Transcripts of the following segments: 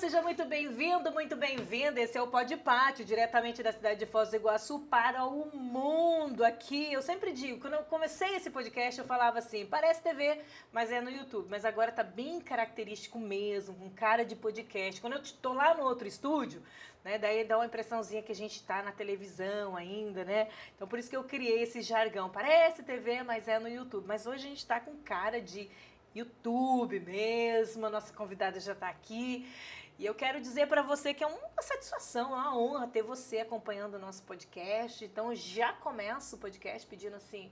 seja muito bem-vindo, muito bem-vinda. Esse é o Pod Pátio, diretamente da cidade de Foz do Iguaçu para o mundo. Aqui, eu sempre digo, quando eu comecei esse podcast, eu falava assim, parece TV, mas é no YouTube. Mas agora tá bem característico mesmo, com cara de podcast. Quando eu tô lá no outro estúdio, né, daí dá uma impressãozinha que a gente tá na televisão ainda, né? Então por isso que eu criei esse jargão. Parece TV, mas é no YouTube. Mas hoje a gente tá com cara de YouTube mesmo, a nossa convidada já está aqui. E eu quero dizer para você que é uma satisfação, uma honra ter você acompanhando o nosso podcast. Então já começo o podcast pedindo assim,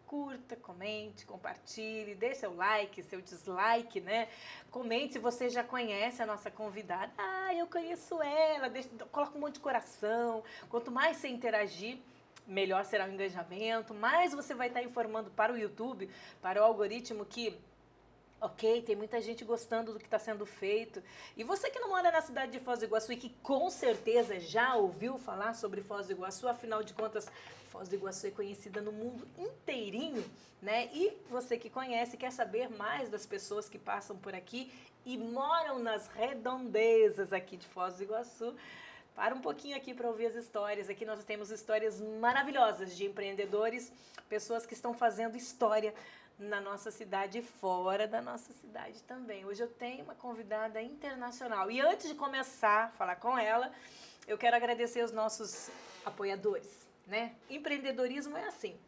curta, comente, compartilhe, dê seu like, seu dislike, né? Comente se você já conhece a nossa convidada. Ah, eu conheço ela, coloca um monte de coração. Quanto mais você interagir, melhor será o engajamento, mais você vai estar informando para o YouTube, para o algoritmo que ok, tem muita gente gostando do que está sendo feito. E você que não mora na cidade de Foz do Iguaçu e que com certeza já ouviu falar sobre Foz do Iguaçu, afinal de contas, Foz do Iguaçu é conhecida no mundo inteirinho, né? E você que conhece, quer saber mais das pessoas que passam por aqui e moram nas redondezas aqui de Foz do Iguaçu, para um pouquinho aqui para ouvir as histórias. Aqui nós temos histórias maravilhosas de empreendedores, pessoas que estão fazendo história na nossa cidade e fora da nossa cidade também. Hoje eu tenho uma convidada internacional. E antes de começar a falar com ela, eu quero agradecer os nossos apoiadores, né? Empreendedorismo é assim.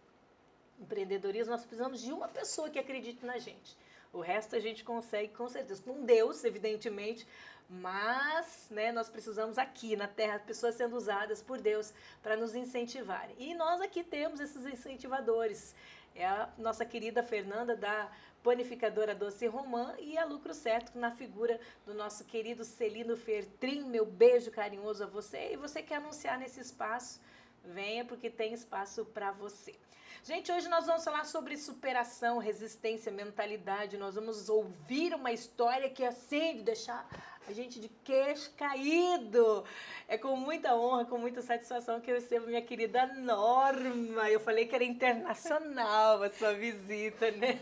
Empreendedorismo, nós precisamos de uma pessoa que acredite na gente. O resto a gente consegue com certeza, com Deus, evidentemente, mas né, nós precisamos aqui na Terra, pessoas sendo usadas por Deus para nos incentivarem. E nós aqui temos esses incentivadores. É a nossa querida Fernanda da Panificadora Doce Romã e a Lucro Certo na figura do nosso querido Celino Fertrin. Meu beijo carinhoso a você. E você quer anunciar nesse espaço? Venha porque tem espaço para você. Gente, hoje nós vamos falar sobre superação, resistência, mentalidade. Nós vamos ouvir uma história que é assim, de deixar a gente de queixo caído. É com muita honra, com muita satisfação que eu recebo minha querida Norma. Eu falei que era internacional a sua visita, né?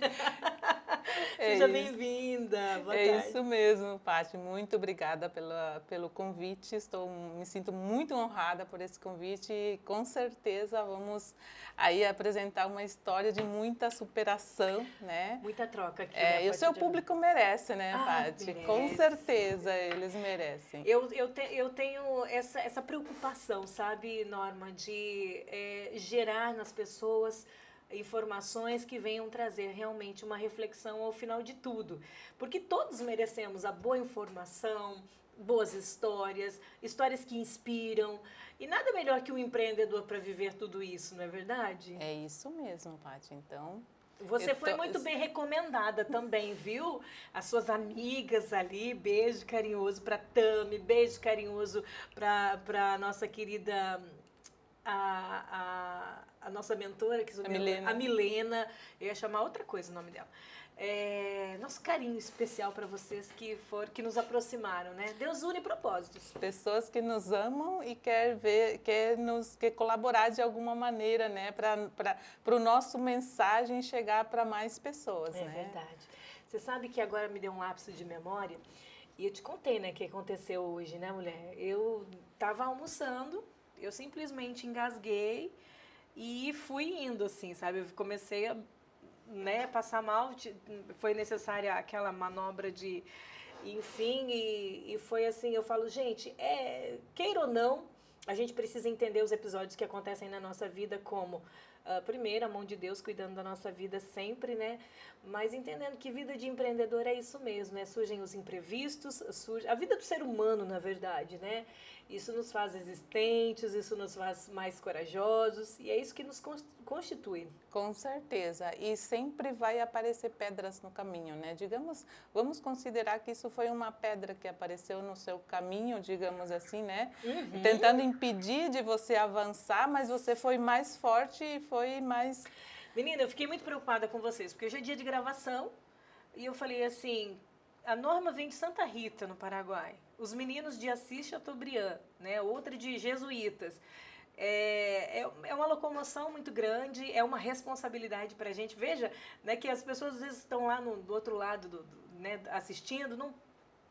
Seja bem-vinda. Boa tarde. É isso mesmo, Paty. Muito obrigada pelo convite. Me sinto muito honrada por esse convite e com certeza vamos aí apresentar uma história de muita superação, né? Muita troca aqui. Né, e o seu público merece, né, Paty? Merece. Com certeza eles merecem. Eu tenho essa preocupação, sabe, Norma, de gerar nas pessoas informações que venham trazer realmente uma reflexão ao final de tudo. Porque todos merecemos a boa informação, boas histórias, histórias que inspiram. E nada melhor que um empreendedor para viver tudo isso, não é verdade? É isso mesmo, Paty. Então... Você foi muito bem recomendada também, viu? As suas amigas ali, beijo carinhoso para Tami, beijo carinhoso para nossa querida a nossa mentora, que a Milena. Eu ia chamar outra coisa o nome dela. Nosso carinho especial para vocês que nos aproximaram, né? Deus une propósitos. Pessoas que nos amam e quer colaborar de alguma maneira, né? Para o nosso mensagem chegar para mais pessoas, né? É verdade. Você sabe que agora me deu um lapso de memória e eu te contei, né, o que aconteceu hoje, né, mulher? Eu estava almoçando, eu simplesmente engasguei e fui indo, assim, sabe? Eu comecei a passar mal, foi necessária aquela manobra de, enfim, e foi assim, eu falo, gente, queira ou não, a gente precisa entender os episódios que acontecem na nossa vida como, primeiro, a mão de Deus cuidando da nossa vida sempre, né? Mas entendendo que vida de empreendedor é isso mesmo, né? Surgem os imprevistos, a vida do ser humano, na verdade, né? Isso nos faz resistentes, isso nos faz mais corajosos e é isso que nos constitui. Com certeza. E sempre vai aparecer pedras no caminho, né? Digamos, vamos considerar que isso foi uma pedra que apareceu no seu caminho, digamos assim, né? Uhum. Tentando impedir de você avançar, mas você foi mais forte e foi mais... Menina, eu fiquei muito preocupada com vocês, porque hoje é dia de gravação e eu falei assim, a Norma vem de Santa Rita, no Paraguai. Os meninos de Assis Chateaubriand, né? Outra de Jesuítas. É uma locomoção muito grande, é uma responsabilidade para a gente. Veja, né, que as pessoas às vezes estão lá do outro lado, né, assistindo, não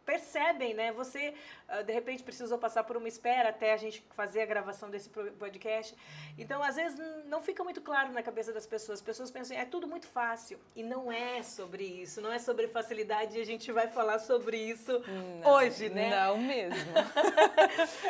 percebem, né? Você, de repente, precisou passar por uma espera até a gente fazer a gravação desse podcast. Então, às vezes, não fica muito claro na cabeça das pessoas. As pessoas pensam, é tudo muito fácil. E não é sobre isso, não é sobre facilidade. E a gente vai falar sobre isso hoje, né? Não mesmo.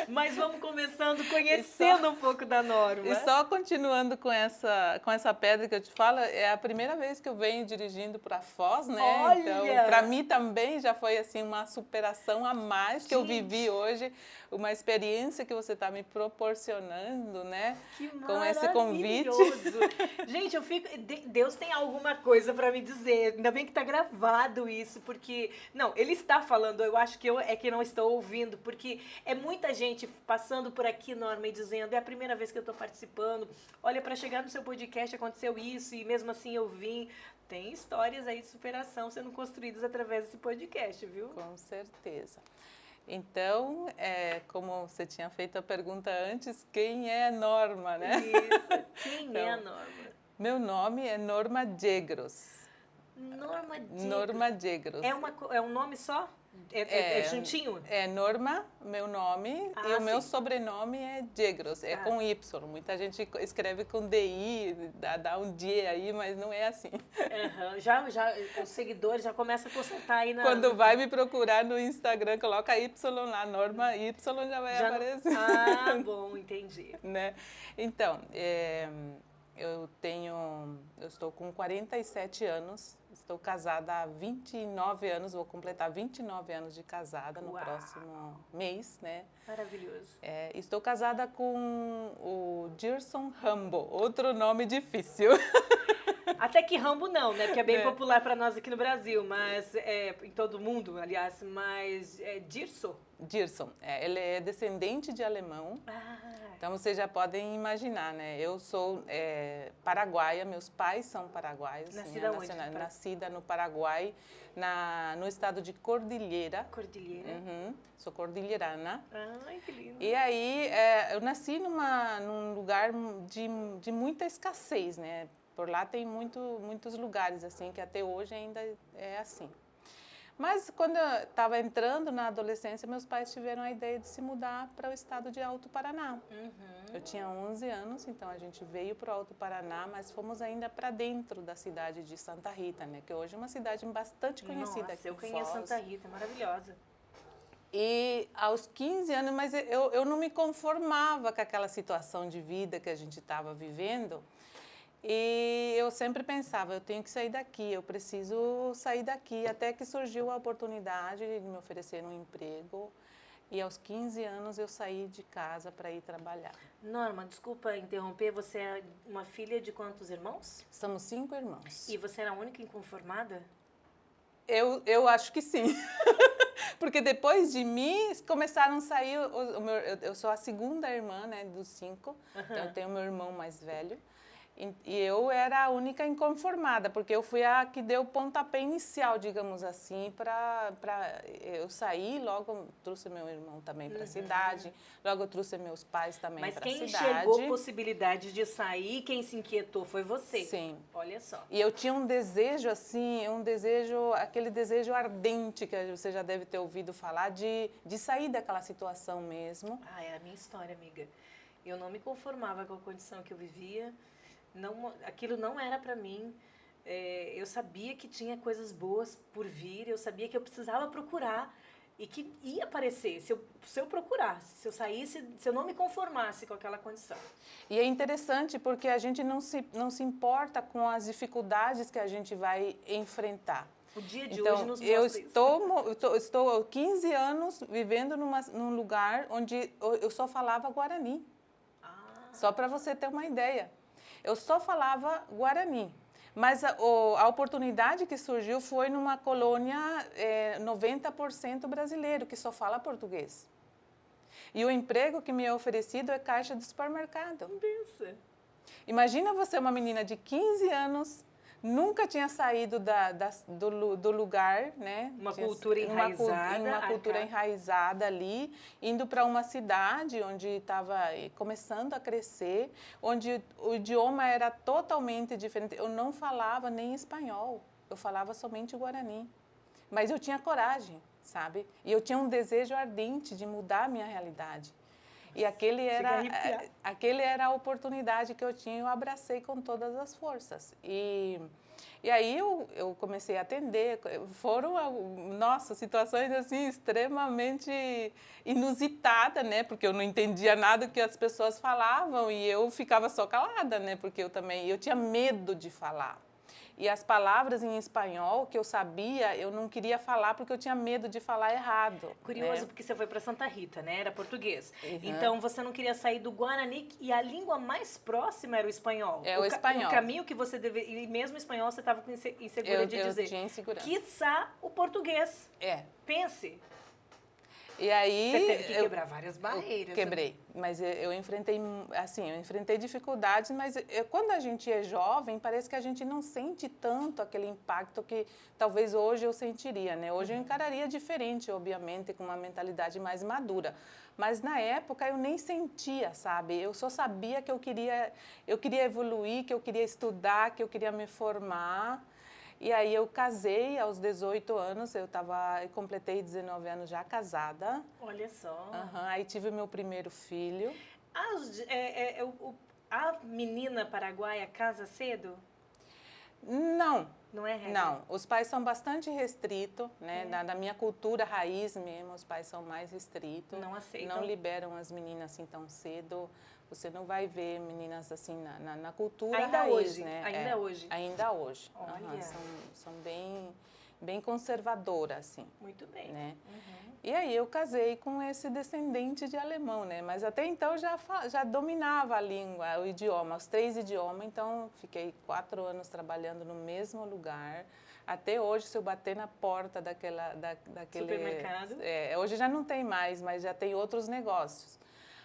Mas vamos começando conhecendo um pouco da Norma. E só continuando com essa pedra que eu te falo, é a primeira vez que eu venho dirigindo para Foz, né? Olha! Então, para mim também já foi assim uma superação a mais que eu vivi hoje, uma experiência que você está me proporcionando, né? Que com esse convite. Gente, eu fico. Deus tem alguma coisa para me dizer. Ainda bem que está gravado isso, porque não, Ele está falando. Eu acho que é que não estou ouvindo, porque é muita gente passando por aqui, Norma, e dizendo: é a primeira vez que eu estou participando. Olha, para chegar no seu podcast aconteceu isso e mesmo assim eu vim. Tem histórias aí de superação sendo construídas através desse podcast, viu? Com certeza. Então, como você tinha feito a pergunta antes, quem é a Norma, né? Isso. Quem é a Norma? Meu nome é Norma Djegros. Norma Djegros. Norma Djegros. É um nome só? É juntinho? É Norma, meu nome, e o meu sobrenome é Djegros, é com Y. Muita gente escreve com DI, dá um D aí, mas não é assim. Uhum. Já os seguidores já começam a consultar aí na... Quando vai me procurar no Instagram, coloca Y lá, Norma Y já vai aparecer. Ah, bom, entendi. Né? Então, eu estou com 47 anos, estou casada há 29 anos, vou completar 29 anos de casada no próximo mês, né? Maravilhoso. Estou casada com o Gerson Rambo, outro nome difícil. Até que Rambo não, né? Porque é bem popular para nós aqui no Brasil, mas em todo mundo, aliás, mas Dirson. Dirson, ele é descendente de alemão. Então, vocês já podem imaginar, né? Eu sou paraguaia, meus pais são paraguaios. Nascida onde? Nascida no Paraguai, no estado de Cordilheira. Cordilheira. Uhum, sou cordilheirana. Ai, que lindo. E aí, eu nasci num lugar de muita escassez, né? Por lá tem muitos lugares, assim, que até hoje ainda é assim. Mas quando eu estava entrando na adolescência, meus pais tiveram a ideia de se mudar para o estado de Alto Paraná. Eu tinha 11 anos, então a gente veio para o Alto Paraná, mas fomos ainda para dentro da cidade de Santa Rita, né? Que hoje é uma cidade bastante conhecida aqui em Foz. Eu conheço Santa Rita, maravilhosa. E aos 15 anos, mas eu não me conformava com aquela situação de vida que a gente estava vivendo. E eu sempre pensava, eu tenho que sair daqui, eu preciso sair daqui, até que surgiu a oportunidade de me oferecer um emprego. E aos 15 anos eu saí de casa para ir trabalhar. Norma, desculpa interromper, você é uma filha de quantos irmãos? Somos 5 irmãos. E você era a única inconformada? Eu acho que sim. Porque depois de mim, começaram a sair... Eu sou a segunda irmã, né, dos 5. Então eu tenho meu irmão mais velho. E eu era a única inconformada, porque eu fui a que deu o pontapé inicial, digamos assim, eu saí, logo trouxe meu irmão também para a cidade, logo eu trouxe meus pais também para a cidade. Mas quem enxergou possibilidade de sair, quem se inquietou foi você. Sim. Olha só. E eu tinha um desejo, assim, aquele desejo ardente, que você já deve ter ouvido falar, de sair daquela situação mesmo. Ah, é a minha história, amiga. Eu não me conformava com a condição que eu vivia. Não, aquilo não era para mim. Eu sabia que tinha coisas boas por vir, eu sabia que eu precisava procurar e que ia aparecer se eu procurasse, se eu saísse, se eu não me conformasse com aquela condição. E é interessante porque a gente não se importa com as dificuldades que a gente vai enfrentar. O dia de hoje nos mostra eu estou há 15 anos vivendo num lugar onde eu só falava Guarani. Só para você ter uma ideia. Eu só falava Guarani, mas a oportunidade que surgiu foi numa colônia 90% brasileiro, que só fala português. E o emprego que me é oferecido é caixa de supermercado. Pensa. Imagina você, uma menina de 15 anos, nunca tinha saído do lugar, né? Uma cultura enraizada. Uma cultura enraizada ali, indo para uma cidade onde estava começando a crescer, onde o idioma era totalmente diferente. Eu não falava nem espanhol, eu falava somente Guarani. Mas eu tinha coragem, sabe? E eu tinha um desejo ardente de mudar a minha realidade. E aquele era a oportunidade que eu tinha, eu abracei com todas as forças. E aí eu comecei a atender, foram, nossa, situações assim extremamente inusitadas, né? Porque eu não entendia nada do que as pessoas falavam e eu ficava só calada, né? Porque eu tinha medo de falar. E as palavras em espanhol que eu sabia, eu não queria falar porque eu tinha medo de falar errado. Curioso, né? porque você foi para Santa Rita, né? Era português. Uhum. Então, você não queria sair do Guarani e a língua mais próxima era o espanhol. É o espanhol. O caminho que você deveria... E mesmo o espanhol você estava insegura de dizer. Eu tinha insegurança. Quiçá o português. Pense. E aí... Você teve que quebrar várias barreiras. Quebrei, mas eu enfrentei, assim, eu enfrentei dificuldades, mas quando a gente é jovem, parece que a gente não sente tanto aquele impacto que talvez hoje eu sentiria, né? Hoje eu encararia diferente, obviamente, com uma mentalidade mais madura. Mas na época eu nem sentia, sabe? Eu só sabia que eu queria evoluir, que eu queria estudar, que eu queria me formar. E aí eu casei aos 18 anos, eu completei 19 anos já casada. Olha só. Aí tive o meu primeiro filho. A menina paraguaia casa cedo? Não. Não é regra? Não, os pais são bastante restritos, né? Da minha cultura raiz mesmo, os pais são mais restritos. Não aceitam? Não liberam as meninas assim tão cedo. Você não vai ver meninas assim na cultura ainda raiz, hoje, né? Ainda hoje? Ainda hoje. Olha. São bem conservadoras, assim. Muito bem. Né? E aí eu casei com esse descendente de alemão, né? Mas até então já dominava a língua, o idioma, os 3 idiomas. Então fiquei 4 anos trabalhando no mesmo lugar. Até hoje, se eu bater na porta daquele supermercado, hoje já não tem mais, mas já tem outros negócios.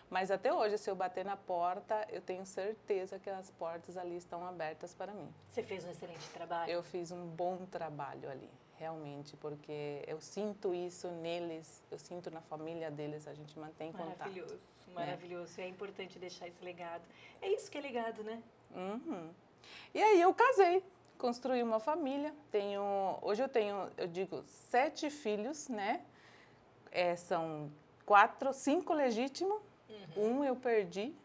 Mas até hoje, se eu bater na porta, eu tenho certeza que as portas ali estão abertas para mim. Você fez um excelente trabalho? Eu fiz um bom trabalho ali, realmente, porque eu sinto isso neles, eu sinto na família deles, a gente mantém contato. Maravilhoso, maravilhoso. É importante deixar esse legado. É isso que é legado, né? E aí eu casei, construí uma família. Hoje eu digo 7 filhos, né? São 5 legítimos. Um eu perdi,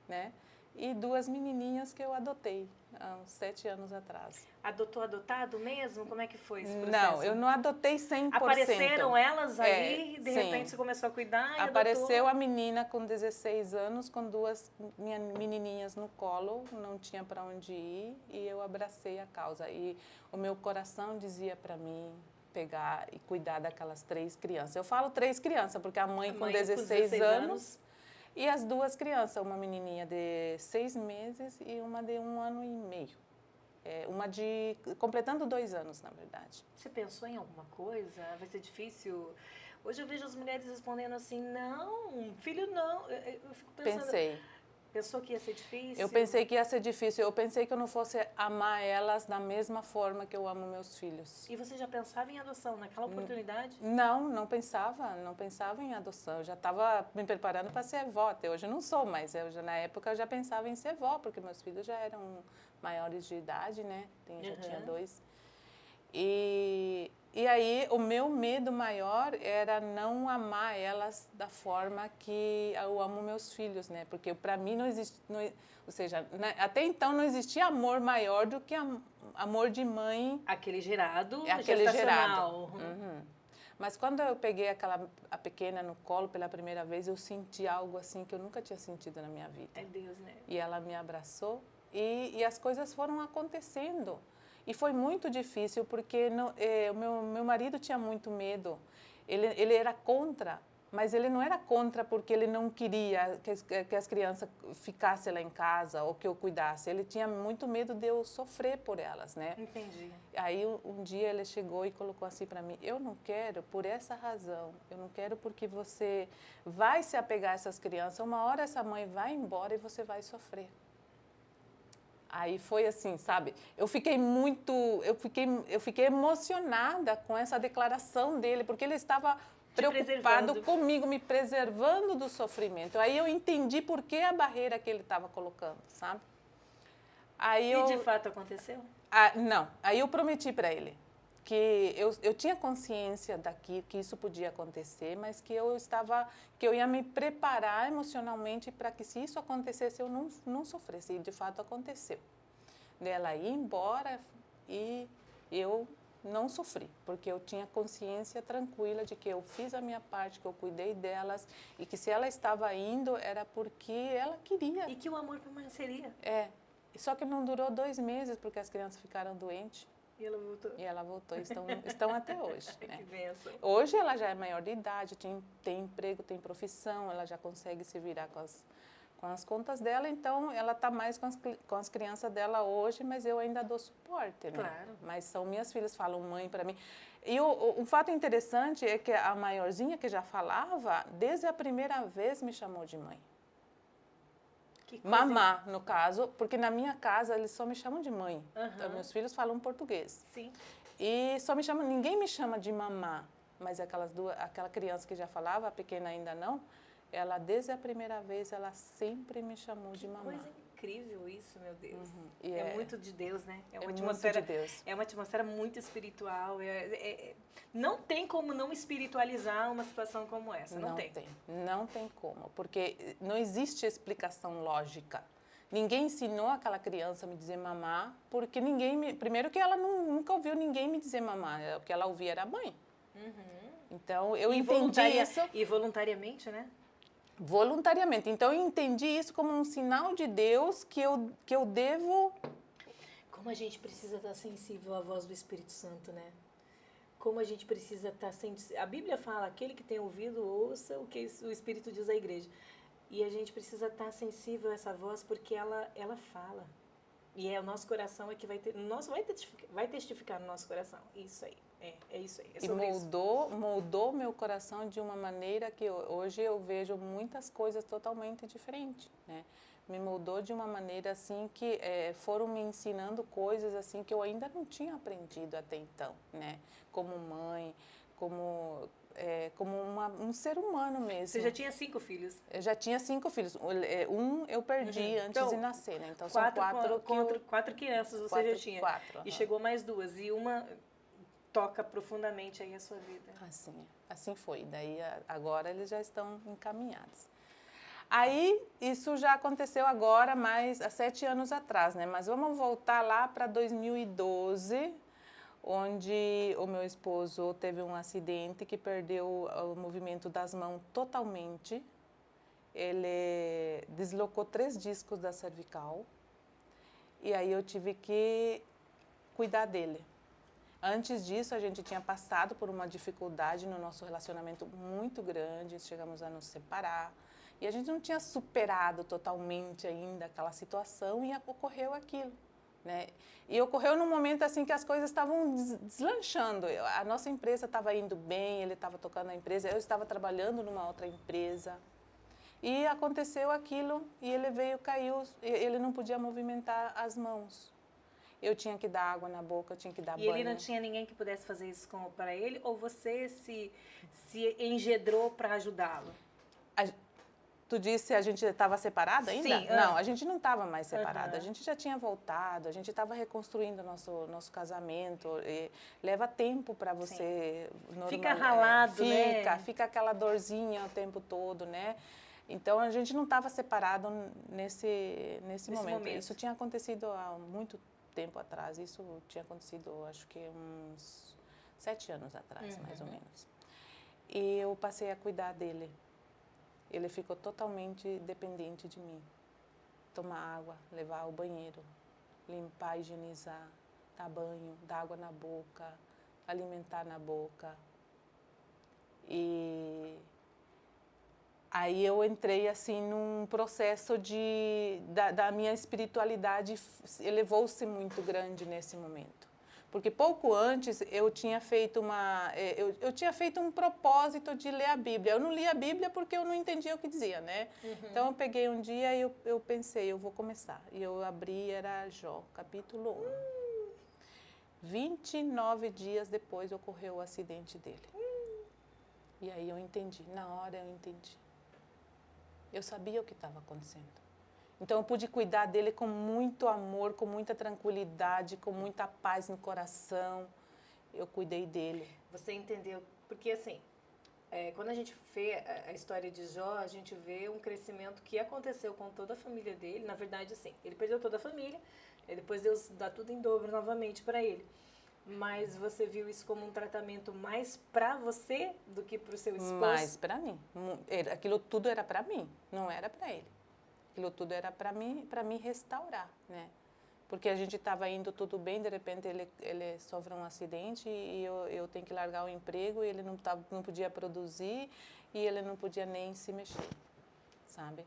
né? E 2 menininhas que eu adotei há uns 7 anos atrás. Adotou adotado mesmo? Como é que foi esse processo? Não, eu não adotei 100%. Apareceram elas aí e de repente você começou a cuidar e apareceu a menina com 16 anos, com 2 menininhas no colo, não tinha para onde ir e eu abracei a causa. E o meu coração dizia para mim pegar e cuidar daquelas 3 crianças. Eu falo 3 crianças, porque a mãe com 16 anos e as 2 crianças, uma menininha de 6 meses e uma de 1 ano e meio. Completando 2 anos, na verdade. Você pensou em alguma coisa? Vai ser difícil? Hoje eu vejo as mulheres respondendo assim, não, filho não. Eu fico pensando... Pensei. Pensou que ia ser difícil? Eu pensei que ia ser difícil. Eu pensei que eu não fosse amar elas da mesma forma que eu amo meus filhos. E você já pensava em adoção naquela oportunidade? Não pensava em adoção. Eu já estava me preparando para ser vó. Até hoje eu não sou, mas na época eu já pensava em ser vó, porque meus filhos já eram maiores de idade, né? Já tinha 2. E aí o meu medo maior era não amar elas da forma que eu amo meus filhos, né? Porque para mim não existe, ou seja, até então não existia amor maior do que amor de mãe. Aquele gerado, gestacional. Mas quando eu peguei a pequena no colo pela primeira vez, eu senti algo assim que eu nunca tinha sentido na minha vida. É Deus, né? E ela me abraçou e as coisas foram acontecendo. E foi muito difícil, porque o meu marido tinha muito medo. Ele era contra, mas ele não era contra porque ele não queria que as crianças ficassem lá em casa ou que eu cuidasse. Ele tinha muito medo de eu sofrer por elas, né? Entendi. Aí um dia ele chegou e colocou assim para mim, eu não quero por essa razão, eu não quero porque você vai se apegar a essas crianças, uma hora essa mãe vai embora e você vai sofrer. Aí foi assim, sabe? Eu fiquei emocionada com essa declaração dele, porque ele estava preocupado comigo, me preservando do sofrimento. Aí eu entendi por que a barreira que ele estava colocando, sabe? E de fato aconteceu? Não. Aí eu prometi para ele que eu tinha consciência daqui, que isso podia acontecer, mas que eu ia me preparar emocionalmente para que se isso acontecesse eu não sofresse, e de fato aconteceu. Dela ir embora e eu não sofri, porque eu tinha consciência tranquila de que eu fiz a minha parte, que eu cuidei delas e que se ela estava indo era porque ela queria. E que o amor permaneceria. Só que não durou 2 meses porque as crianças ficaram doentes. E ela voltou. E ela voltou, estão até hoje. Né? Que bênção. Hoje ela já é maior de idade, tem emprego, tem profissão, ela já consegue se virar com as contas dela, então ela está mais com as crianças dela hoje, mas eu ainda dou suporte, né? Claro. Mas são minhas filhas, falam mãe para mim. E o fato interessante é que a maiorzinha que já falava, desde a primeira vez me chamou de mãe. Mamá, no caso, porque na minha casa eles só me chamam de mãe. Então, meus filhos falam português. Sim. E só ninguém me chama de mamá, mas aquela criança que já falava, a pequena ainda não, ela desde a primeira vez, ela sempre me chamou de mamá. Coisa incrível isso, meu Deus. E é muito de Deus, né? É muito de Deus. É uma atmosfera muito espiritual. Não tem como não espiritualizar uma situação como essa. Não tem. Não tem como, porque não existe explicação lógica. Ninguém ensinou aquela criança a me dizer mamá, porque primeiro que ela nunca ouviu ninguém me dizer mamá, o que ela ouvia era mãe. Então eu entendi isso. E voluntariamente, né? Voluntariamente. Então eu entendi isso como um sinal de Deus que eu devo. Como a gente precisa estar sensível à voz do Espírito Santo, né? Como a gente precisa estar sensível. A Bíblia fala, aquele que tem ouvido, ouça o que o Espírito diz à igreja. E a gente precisa estar sensível a essa voz porque ela fala. E o nosso coração é que vai testificar no nosso coração. Isso aí. É isso aí. E moldou meu coração de uma maneira que hoje eu vejo muitas coisas totalmente diferentes, né? Me moldou de uma maneira assim que foram me ensinando coisas assim que eu ainda não tinha aprendido até então, né? Como mãe, como um ser humano mesmo. Você já tinha 5 filhos? Eu já tinha 5 filhos. Um eu perdi antes de nascer, né? Então são 4 crianças você já tinha. 4. E chegou mais 2. E uma toca profundamente aí a sua vida. Assim foi. Daí agora eles já estão encaminhados. Aí isso já aconteceu agora, mais há 7 anos atrás, né? Mas vamos voltar lá para 2012, onde o meu esposo teve um acidente que perdeu o movimento das mãos totalmente. Ele deslocou 3 discos da cervical e aí eu tive que cuidar dele. Antes disso, a gente tinha passado por uma dificuldade no nosso relacionamento muito grande, chegamos a nos separar. E a gente não tinha superado totalmente ainda aquela situação e ocorreu aquilo, né? E ocorreu num momento assim que as coisas estavam deslanchando. A nossa empresa estava indo bem, ele estava tocando a empresa, eu estava trabalhando numa outra empresa. E aconteceu aquilo e ele caiu, ele não podia movimentar as mãos. Eu tinha que dar água na boca, eu tinha que dar banho. E ele não tinha ninguém que pudesse fazer isso para ele? Ou você se engendrou para ajudá-lo? Tu disse a gente estava separada ainda? Sim. Não, a gente não estava mais separada. A gente já tinha voltado, a gente estava reconstruindo nosso casamento. Leva tempo para você... Fica ralado, né? Fica aquela dorzinha o tempo todo, né? Então, a gente não estava separado nesse momento. Isso tinha acontecido há muito tempo atrás. Isso tinha acontecido, acho que uns 7 anos atrás, mais ou menos. E eu passei a cuidar dele. Ele ficou totalmente dependente de mim. Tomar água, levar ao banheiro, limpar, higienizar, dar banho, dar água na boca, alimentar na boca. E aí eu entrei assim num processo da minha espiritualidade elevou-se muito grande nesse momento. Porque pouco antes eu tinha feito um propósito de ler a Bíblia. Eu não lia a Bíblia porque eu não entendia o que dizia, né? Então eu peguei um dia e eu pensei, eu vou começar. E eu abri, era Jó, capítulo 1. 29 dias depois ocorreu o acidente dele. E aí eu entendi, na hora eu entendi. Eu sabia o que estava acontecendo. Então, eu pude cuidar dele com muito amor, com muita tranquilidade, com muita paz no coração. eu cuidei dele. Você entendeu? Porque assim, quando a gente vê a história de Jó, a gente vê um crescimento que aconteceu com toda a família dele. Na verdade, assim, ele perdeu toda a família, e depois Deus dá tudo em dobro novamente para ele. Mas você viu isso como um tratamento mais para você do que para o seu esposo? Mais para mim. Aquilo tudo era para mim, não era para ele. Aquilo tudo era para me restaurar, né? Porque a gente estava indo tudo bem, de repente ele sofre um acidente e eu tenho que largar o emprego e ele não podia produzir e ele não podia nem se mexer, sabe?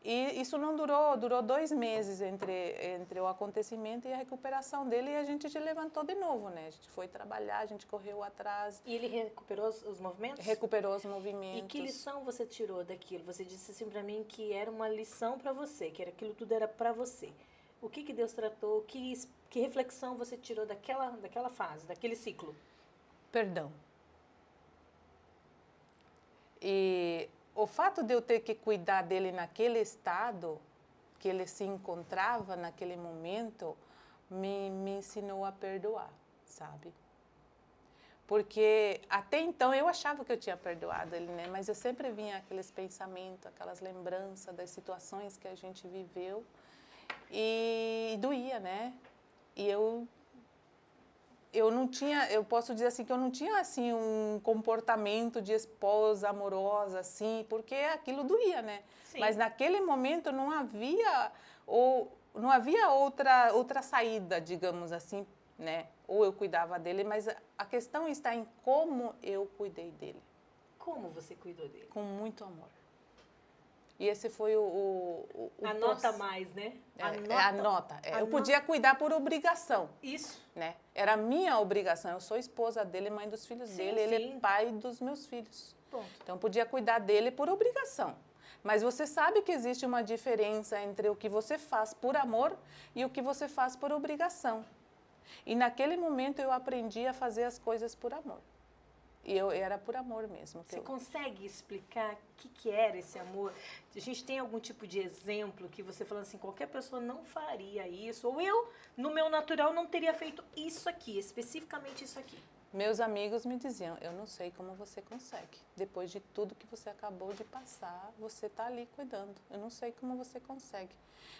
E isso não durou 2 meses entre o acontecimento e a recuperação dele e a gente se levantou de novo, né? A gente foi trabalhar, a gente correu atrás. E ele recuperou os movimentos? Recuperou os movimentos. E que lição você tirou daquilo? Você disse assim para mim que era uma lição para você, que aquilo tudo era para você. O que Deus tratou? Que reflexão você tirou daquela fase, daquele ciclo? Perdão. E o fato de eu ter que cuidar dele naquele estado que ele se encontrava naquele momento me ensinou a perdoar, sabe? Porque até então eu achava que eu tinha perdoado ele, né? Mas eu sempre vinha aqueles pensamentos, aquelas lembranças das situações que a gente viveu e doía, né? E eu não tinha, eu posso dizer assim que eu não tinha assim um comportamento de esposa amorosa assim, porque aquilo doía, né? Sim. Mas naquele momento não havia outra saída, digamos assim, né? Ou eu cuidava dele, mas a questão está em como eu cuidei dele. Como você cuidou dele? Com muito amor. E esse foi o Anota mais, né? Anota. Eu podia cuidar por obrigação. Isso. Né? Era minha obrigação. Eu sou esposa dele, mãe dos filhos dele. Ele é pai dos meus filhos. Ponto. Então, eu podia cuidar dele por obrigação. Mas você sabe que existe uma diferença entre o que você faz por amor e o que você faz por obrigação. E naquele momento eu aprendi a fazer as coisas por amor. E era por amor mesmo. Você consegue explicar o que era esse amor? A gente tem algum tipo de exemplo que você falando assim, qualquer pessoa não faria isso, ou eu, no meu natural, não teria feito isso aqui, especificamente isso aqui. Meus amigos me diziam, eu não sei como você consegue. Depois de tudo que você acabou de passar, você está ali cuidando. Eu não sei como você consegue.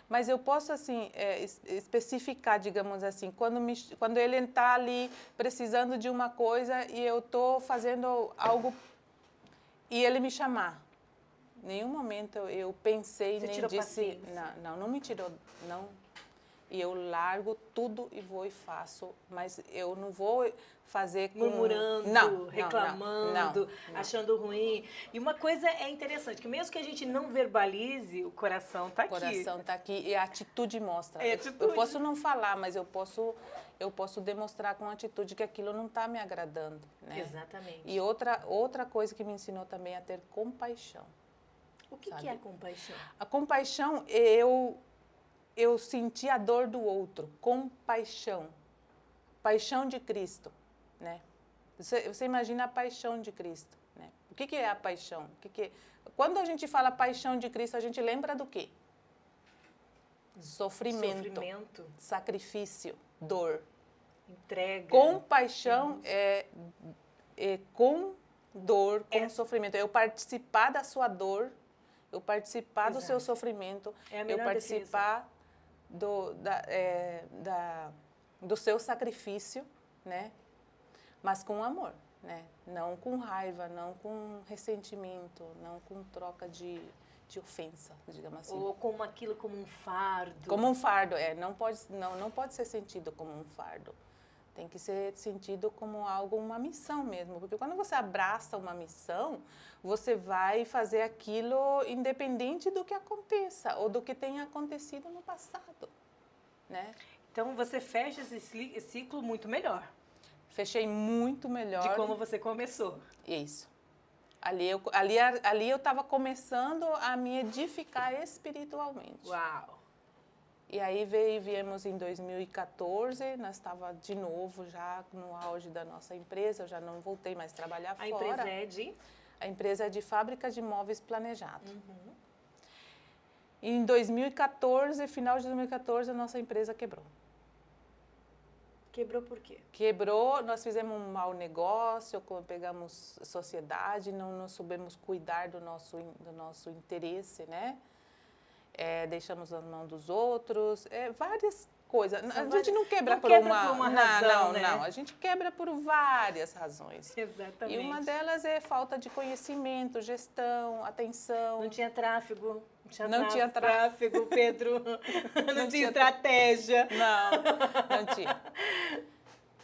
Mas eu posso, assim, especificar, digamos assim, quando ele está ali precisando de uma coisa e eu estou fazendo algo e ele me chamar. Em nenhum momento eu pensei, você nem tirou disse... paciência. Não me tirou, não. E eu largo tudo e vou e faço. Mas eu não vou fazer com... Murmurando, reclamando, não. achando ruim. E uma coisa é interessante, que mesmo que a gente não verbalize, o coração está aqui. O coração está aqui e a atitude mostra. Atitude. Eu posso não falar, mas eu posso demonstrar com atitude que aquilo não está me agradando. Né? Exatamente. E outra coisa que me ensinou também é ter compaixão. O que é a compaixão? A compaixão, eu senti a dor do outro, compaixão, paixão de Cristo, né? Você imagina a paixão de Cristo, né? O que é a paixão? Quando a gente fala paixão de Cristo, a gente lembra do quê? Sofrimento, sacrifício, dor. Entrega. Compaixão é com dor, com sofrimento. Eu participar da sua dor, eu participar do seu sofrimento, eu participar do seu sacrifício, né? Mas com amor, né? Não com raiva, não com ressentimento, não com troca de ofensa, digamos assim. Ou como aquilo como um fardo. Como um fardo, não pode ser sentido como um fardo. Tem que ser sentido como uma missão mesmo. Porque quando você abraça uma missão, você vai fazer aquilo independente do que aconteça ou do que tenha acontecido no passado, né? Então, você fecha esse ciclo muito melhor. Fechei muito melhor. De como você começou. Isso. Ali eu estava começando a me edificar espiritualmente. Uau! E aí viemos em 2014, nós estávamos de novo já no auge da nossa empresa, eu já não voltei mais a trabalhar fora. A empresa é de? A empresa é de fábrica de móveis planejado. Uhum. Em 2014, final de 2014, a nossa empresa quebrou. Quebrou por quê? Quebrou, nós fizemos um mau negócio, pegamos sociedade, não soubemos cuidar do nosso interesse, né? Deixamos na mão dos outros, várias coisas. A gente não quebra por uma razão, né? Não, a gente quebra por várias razões. Exatamente. E uma delas é falta de conhecimento, gestão, atenção. Não tinha tráfego. Não tinha tráfego, Pedro. Não tinha estratégia. Não tinha.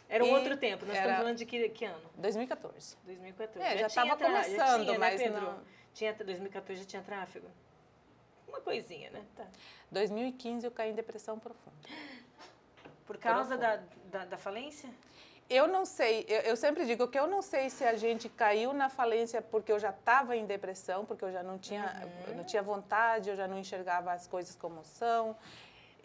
Era um outro tempo. Nós estamos falando de que ano? 2014. 2014. Já estava começando, já tinha, mas né, Pedro? Não... 2014 já tinha tráfego? Uma coisinha, né? Tá. 2015 eu caí em depressão profunda. Por causa da falência? Eu não sei, eu sempre digo que eu não sei se a gente caiu na falência porque eu já estava em depressão, porque eu já não tinha vontade, eu já não enxergava as coisas como são.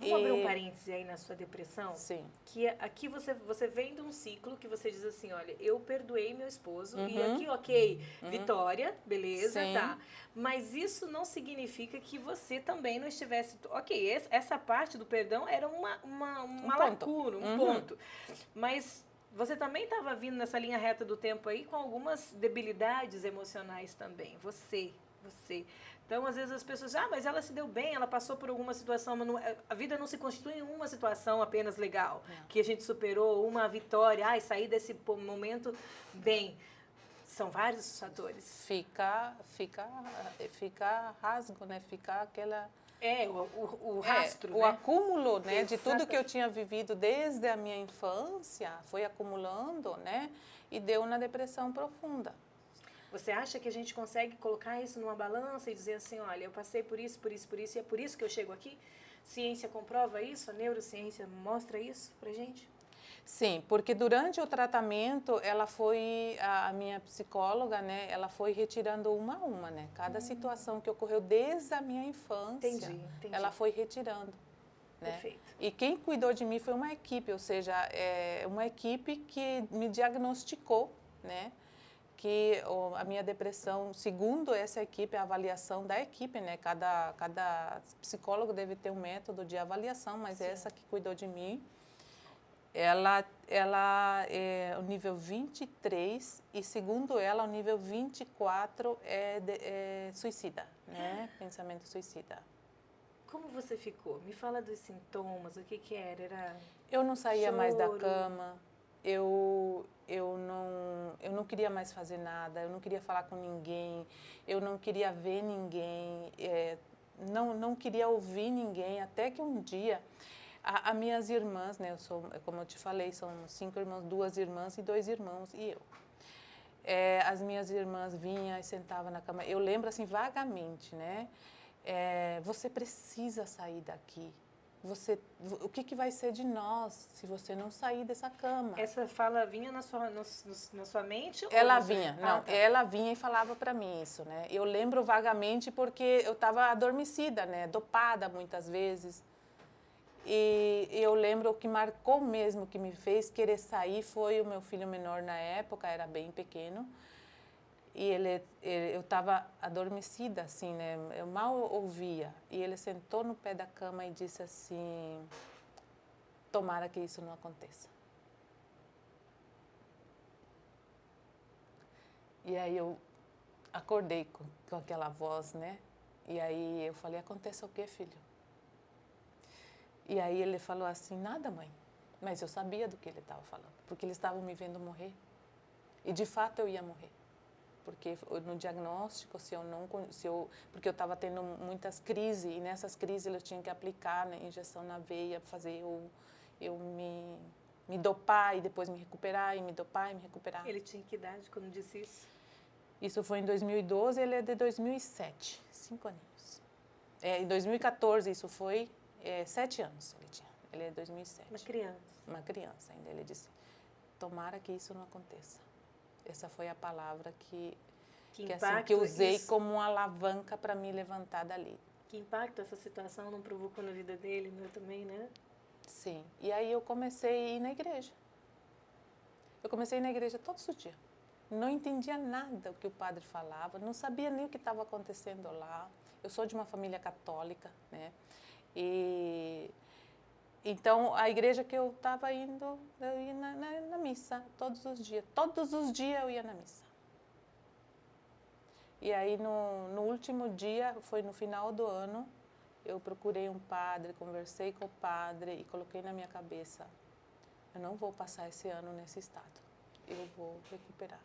Vamos abrir um parêntese aí na sua depressão? Sim. Que aqui você vem de um ciclo que você diz assim, olha, eu perdoei meu esposo, e aqui, ok, vitória, beleza, sim, tá. Mas isso não significa que você também não estivesse... Ok, essa parte do perdão era uma lacuna, um ponto. Mas você também estava vindo nessa linha reta do tempo aí com algumas debilidades emocionais também. Você. Então, às vezes as pessoas dizem, mas ela se deu bem, ela passou por alguma situação, mas a vida não se constitui em uma situação apenas legal, que a gente superou, uma vitória, sair desse momento bem. São vários fatores. Fica rasgo, né? Fica aquela... o rastro, né? O acúmulo, né? De tudo que eu tinha vivido desde a minha infância, foi acumulando, né? E deu na depressão profunda. Você acha que a gente consegue colocar isso numa balança e dizer assim, olha, eu passei por isso, e é por isso que eu chego aqui? Ciência comprova isso? A neurociência mostra isso pra gente? Sim, porque durante o tratamento, a minha psicóloga, né, ela foi retirando uma a uma, né? Cada situação que ocorreu desde a minha infância, entendi. Ela foi retirando. Né? Perfeito. E quem cuidou de mim foi uma equipe, ou seja, uma equipe que me diagnosticou, né? Que a minha depressão, segundo essa equipe, a avaliação da equipe, né? Cada psicólogo deve ter um método de avaliação, mas essa que cuidou de mim, ela é o nível 23 e, segundo ela, o nível 24 é suicida, né? Pensamento suicida. Como você ficou? Me fala dos sintomas, o que era? Eu não saía mais da cama. Eu não queria mais fazer nada, eu não queria falar com ninguém, eu não queria ver ninguém, não queria ouvir ninguém, até que um dia, as minhas irmãs, né, como eu te falei, são 5 irmãos, 2 irmãs e 2 irmãos, e eu. As minhas irmãs vinham e sentavam na cama, eu lembro assim vagamente, né, você precisa sair daqui. O que vai ser de nós se você não sair dessa cama? Essa fala vinha na sua mente? Ela vinha, ela vinha e falava para mim isso, né? Eu lembro vagamente porque eu estava adormecida, né? Dopada muitas vezes. E eu lembro o que marcou mesmo, que me fez querer sair foi o meu filho menor na época, era bem pequeno. E eu estava adormecida, assim, né? Eu mal ouvia. E ele sentou no pé da cama e disse assim, tomara que isso não aconteça. E aí eu acordei com aquela voz, né? E aí eu falei, aconteça o quê, filho? E aí ele falou assim, nada, mãe. Mas eu sabia do que ele estava falando, porque eles estavam me vendo morrer. E de fato eu ia morrer. Porque no diagnóstico, porque eu estava tendo muitas crises, e nessas crises eu tinha que aplicar, né, injeção na veia, fazer eu me dopar e depois me recuperar, e me dopar e me recuperar. Ele tinha que idade quando disse isso? Isso foi em 2012, ele é de 2007, 5 aninhos. Em 2014, isso foi 7 anos ele tinha, ele é de 2007. Uma criança. Uma criança ainda, ele disse, tomara que isso não aconteça. Essa foi a palavra que eu usei como uma alavanca para me levantar dali. Que impacto essa situação não provocou na vida dele, né, também, né? Sim. E aí eu comecei a ir na igreja. Eu comecei a ir na igreja todos os dias. Não entendia nada o que o padre falava, não sabia nem o que estava acontecendo lá. Eu sou de uma família católica, né? E Então, a igreja que eu estava indo, eu ia na missa todos os dias. Todos os dias eu ia na missa. E aí, no último dia, foi no final do ano, eu procurei um padre, conversei com o padre e coloquei na minha cabeça, eu não vou passar esse ano nesse estado, eu vou recuperar.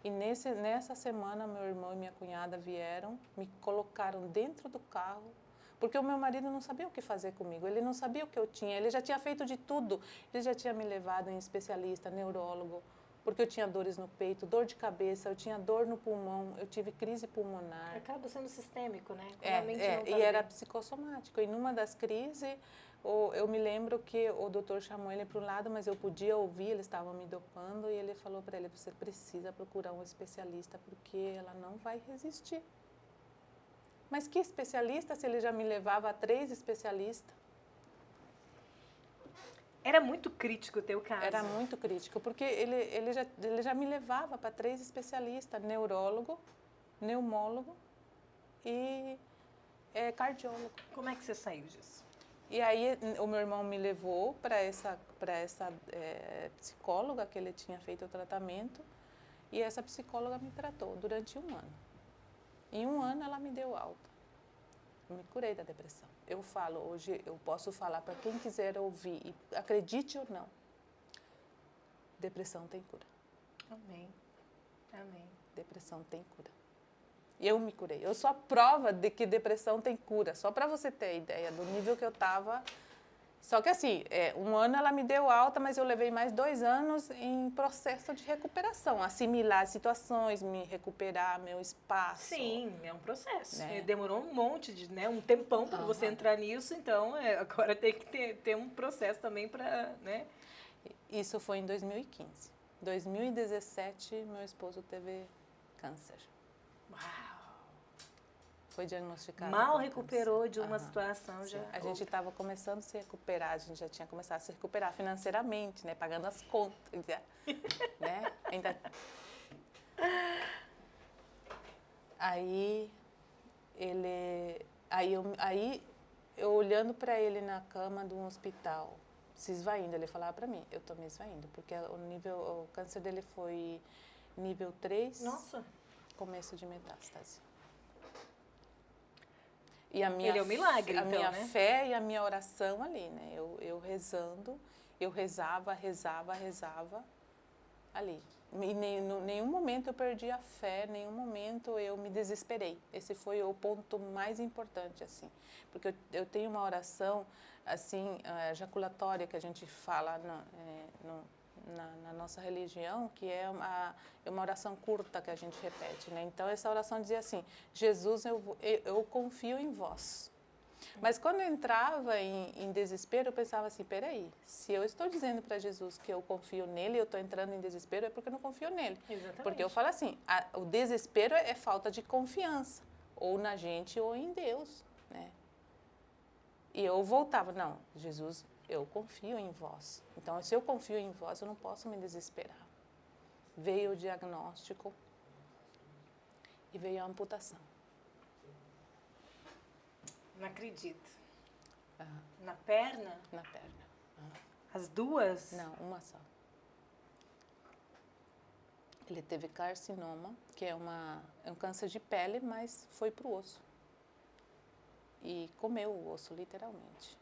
E nessa semana, meu irmão e minha cunhada vieram, me colocaram dentro do carro, porque o meu marido não sabia o que fazer comigo, ele não sabia o que eu tinha, ele já tinha feito de tudo, ele já tinha me levado em especialista, neurólogo, porque eu tinha dores no peito, dor de cabeça, eu tinha dor no pulmão, eu tive crise pulmonar. Acaba sendo sistêmico, né? Quando a mente não tá E era bem. psicossomático. E numa das crises, eu me lembro que o doutor chamou ele para um lado, mas eu podia ouvir, eles estavam me dopando, e ele falou para ele, você precisa procurar um especialista, porque ela não vai resistir. Mas que especialista, se ele já me levava a 3 especialistas? Era muito crítico o teu caso. Era muito crítico, porque ele já me levava para 3 especialistas, neurólogo, pneumólogo e cardiólogo. Como é que você saiu disso? E aí o meu irmão me levou para essa psicóloga que ele tinha feito o tratamento, e essa psicóloga me tratou durante 1 ano. Em 1 ano ela me deu alta. Eu me curei da depressão. Eu falo, hoje eu posso falar para quem quiser ouvir, e acredite ou não, depressão tem cura. Amém. Amém. Depressão tem cura. Eu me curei. Eu sou a prova de que depressão tem cura. Só para você ter ideia do nível que eu estava. Só que assim, 1 ano ela me deu alta, mas eu levei mais 2 anos em processo de recuperação. Assimilar as situações, me recuperar meu espaço. Sim, é um processo. Né? Demorou um monte de, né, um tempão para você entrar nisso, então agora tem que ter um processo também para, né? Isso foi em 2015. 2017, meu esposo teve câncer. Uau! Foi diagnosticado. Mal recuperou de uma situação sim. já. A gente estava começando a se recuperar, a gente já tinha começado a se recuperar financeiramente, né? Pagando as contas, né? Ainda... Aí eu olhando para ele na cama de um hospital, se esvaindo, ele falava para mim, eu tô me esvaindo, porque o câncer dele foi nível 3. Nossa! Começo de metástase. E a minha, ele é um milagre, então, minha né? fé e a minha oração ali, né? Eu rezando, eu rezava ali. E nenhum momento eu perdi a fé, nenhum momento eu me desesperei. Esse foi o ponto mais importante, assim. Porque eu tenho uma oração, assim, ejaculatória, que a gente fala na nossa religião, que é uma oração curta que a gente repete, né? Então, essa oração dizia assim, Jesus, eu confio em vós. Mas quando eu entrava em desespero, eu pensava assim, peraí, se eu estou dizendo para Jesus que eu confio nele, eu estou entrando em desespero, é porque eu não confio nele. Exatamente. Porque eu falo assim, o desespero é falta de confiança, ou na gente ou em Deus, né? E eu voltava, não, Jesus, eu confio em vós. Então, se eu confio em vós, eu não posso me desesperar. Veio o diagnóstico e veio a amputação. Não acredito. Uhum. Na perna? Na perna. Uhum. As duas? Não, uma só. Ele teve carcinoma, que é um câncer de pele, mas foi para o osso. E comeu o osso, literalmente.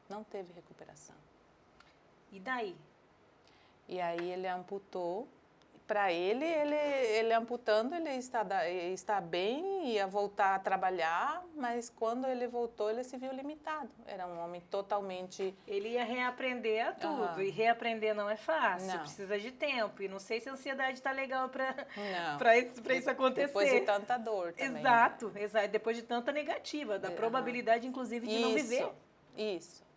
Não teve recuperação. E daí? E aí ele amputou. Para ele amputando, ele está bem, ia voltar a trabalhar, mas quando ele voltou, ele se viu limitado. Era um homem totalmente... Ele ia reaprender tudo, e reaprender não é fácil, precisa de tempo. E não sei se a ansiedade está legal para isso acontecer. Depois de tanta dor também. Exato, exato. Depois de tanta negativa, da probabilidade, inclusive, de não viver. Isso.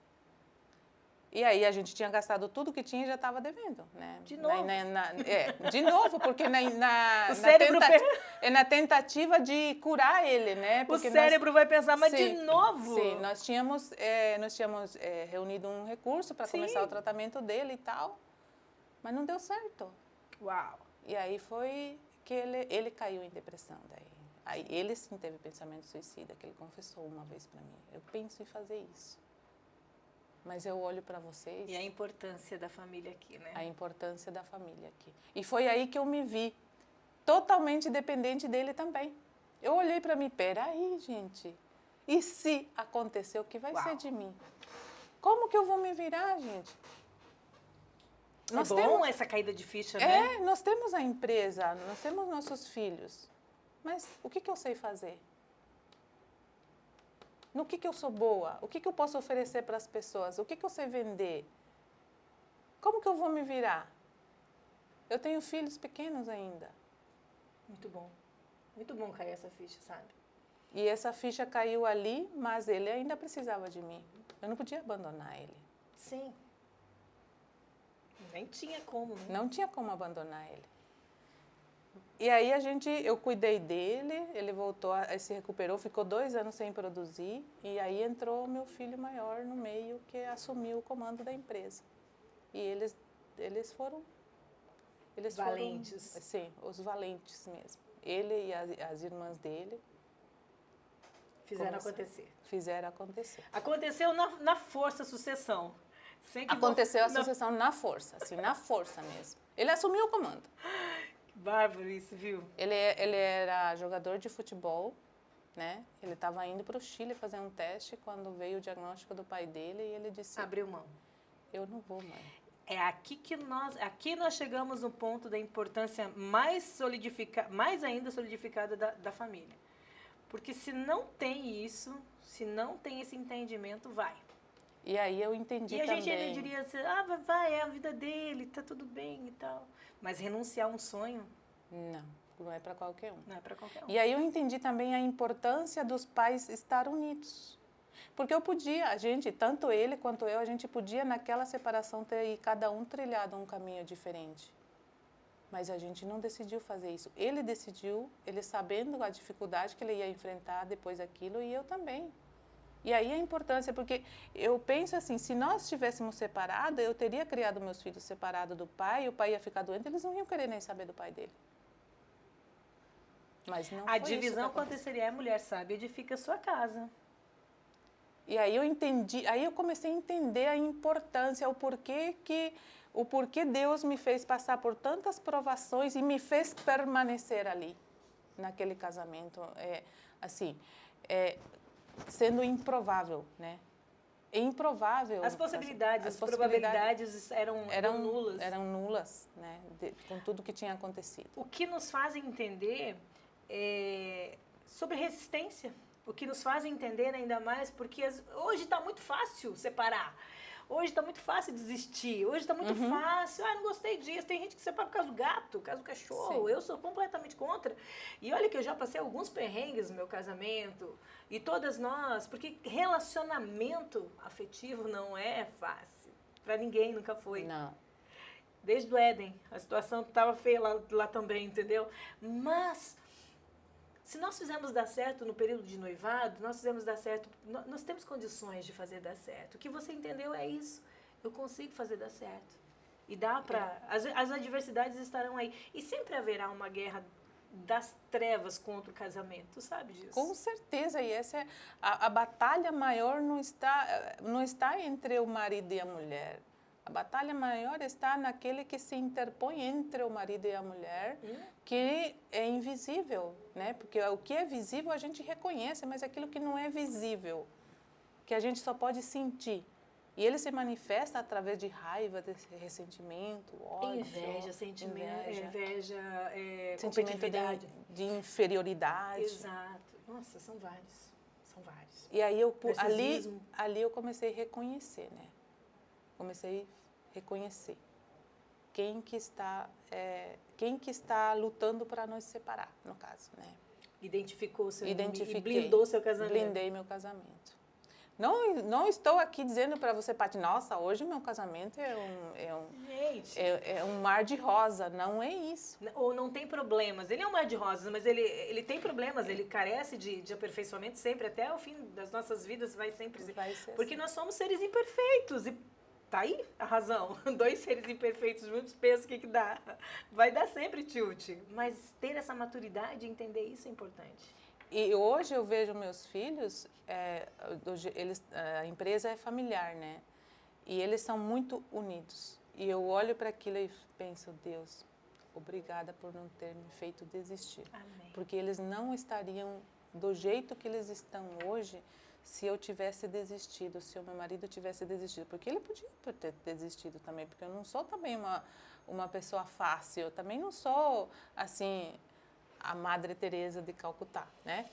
E aí a gente tinha gastado tudo que tinha e já estava devendo, né? De novo. De novo, porque na tentativa de curar ele, né? Porque o cérebro vai pensar, mas de novo? Sim, nós tínhamos reunido um recurso para começar o tratamento dele e tal, mas não deu certo. Uau! E aí foi que ele caiu em depressão daí. Aí ele sim teve pensamento suicida, que ele confessou uma vez para mim. Eu penso em fazer isso. mas eu olho para vocês. E a importância da família aqui, né? A importância da família aqui. E foi aí que eu me vi totalmente dependente dele também. Eu olhei para mim, peraí, gente, e se acontecer, o que vai ser de mim? Como que eu vou me virar, gente? É bom essa caída de ficha, né? Nós temos a empresa, nós temos nossos filhos, mas o que eu sei fazer? No que eu sou boa? O que eu posso oferecer para as pessoas? O que eu sei vender? Como que eu vou me virar? Eu tenho filhos pequenos ainda. Muito bom. Muito bom cair essa ficha, sabe? E essa ficha caiu ali, mas ele ainda precisava de mim. Eu não podia abandonar ele. Sim. Nem tinha como, né? Não tinha como abandonar ele. E aí eu cuidei dele, ele voltou, se recuperou, ficou 2 anos sem produzir, e aí entrou o meu filho maior no meio, que assumiu o comando da empresa. E eles foram valentes. Sim, os valentes mesmo. Ele e as irmãs dele fizeram acontecer. Fizeram acontecer. Aconteceu na força a sucessão. Aconteceu a sucessão na força, assim, na força mesmo. Ele assumiu o comando. Bárbaro isso, viu? Ele era jogador de futebol, né? Ele estava indo para o Chile fazer um teste quando veio o diagnóstico do pai dele e ele disse... Abriu mão. Eu não vou, mãe. É aqui nós chegamos no ponto da importância mais ainda solidificada da família. Porque se não tem isso, se não tem esse entendimento, vai. E aí eu entendi também. E a gente ainda diria assim, vai, é a vida dele, tá tudo bem e tal. Mas renunciar a um sonho? Não é para qualquer um. Não é para qualquer um. E aí eu entendi também a importância dos pais estar unidos. Porque tanto ele quanto eu, a gente podia naquela separação ter cada um trilhado um caminho diferente. Mas a gente não decidiu fazer isso. Ele decidiu, ele sabendo a dificuldade que ele ia enfrentar depois daquilo, e eu também. E aí a importância, porque eu penso assim, se nós estivéssemos separados, eu teria criado meus filhos separados do pai, o pai ia ficar doente, eles não iam querer nem saber do pai dele. Mas não foi isso que divisão aconteceria, a mulher sabe, edifica a sua casa. E aí eu entendi, aí eu comecei a entender a importância, o porquê Deus me fez passar por tantas provações e me fez permanecer ali, naquele casamento, sendo improvável, né? É improvável. As possibilidades, as probabilidades eram nulas. Eram nulas, né? Com tudo que tinha acontecido. O que nos fazem entender sobre resistência. O que nos faz entender ainda mais, porque hoje está muito fácil separar. Hoje está muito fácil desistir. Hoje está muito fácil. Não gostei disso. Tem gente que separa por causa do gato, por causa do cachorro. Sim. Eu sou completamente contra. E olha que eu já passei alguns perrengues no meu casamento. E todas nós, porque relacionamento afetivo não é fácil. Para ninguém nunca foi. Não. Desde o Éden. A situação estava feia lá também, entendeu? Mas... se nós fizermos dar certo no período de noivado, nós temos condições de fazer dar certo. O que você entendeu é isso. Eu consigo fazer dar certo. E dá para... As adversidades estarão aí. E sempre haverá uma guerra das trevas contra o casamento. Tu sabe disso? Com certeza. E essa a batalha maior não está entre o marido e a mulher. A batalha maior está naquele que se interpõe entre o marido e a mulher, que é invisível, né? Porque o que é visível a gente reconhece, mas aquilo que não é visível, que a gente só pode sentir. E ele se manifesta através de raiva, de ressentimento, ódio, inveja, sentimento de inferioridade. Exato. Nossa, são vários. E aí ali eu comecei a reconhecer, né? Comecei a reconhecer quem que está lutando para nos separar, no caso, né? Identificou o seu inimigo e blindou seu casamento. Blindei meu casamento. Não estou aqui dizendo para você, Paty, nossa, hoje meu casamento é um mar de rosa. Não é isso. Ou não tem problemas. Ele é um mar de rosas, mas ele tem problemas. Ele carece de aperfeiçoamento sempre, até o fim das nossas vidas vai sempre ser. Porque nós somos seres imperfeitos e tá aí a razão. 2 seres imperfeitos juntos, pensa o que dá. Vai dar sempre tilt. Mas ter essa maturidade e entender isso é importante. E hoje eu vejo meus filhos, a empresa é familiar, né? E eles são muito unidos. E eu olho para aquilo e penso, Deus, obrigada por não ter me feito desistir. Amém. Porque eles não estariam do jeito que eles estão hoje se eu tivesse desistido, se o meu marido tivesse desistido. Porque ele podia ter desistido também, porque eu não sou também uma pessoa fácil. Eu também não sou, assim, a Madre Teresa de Calcutá, né?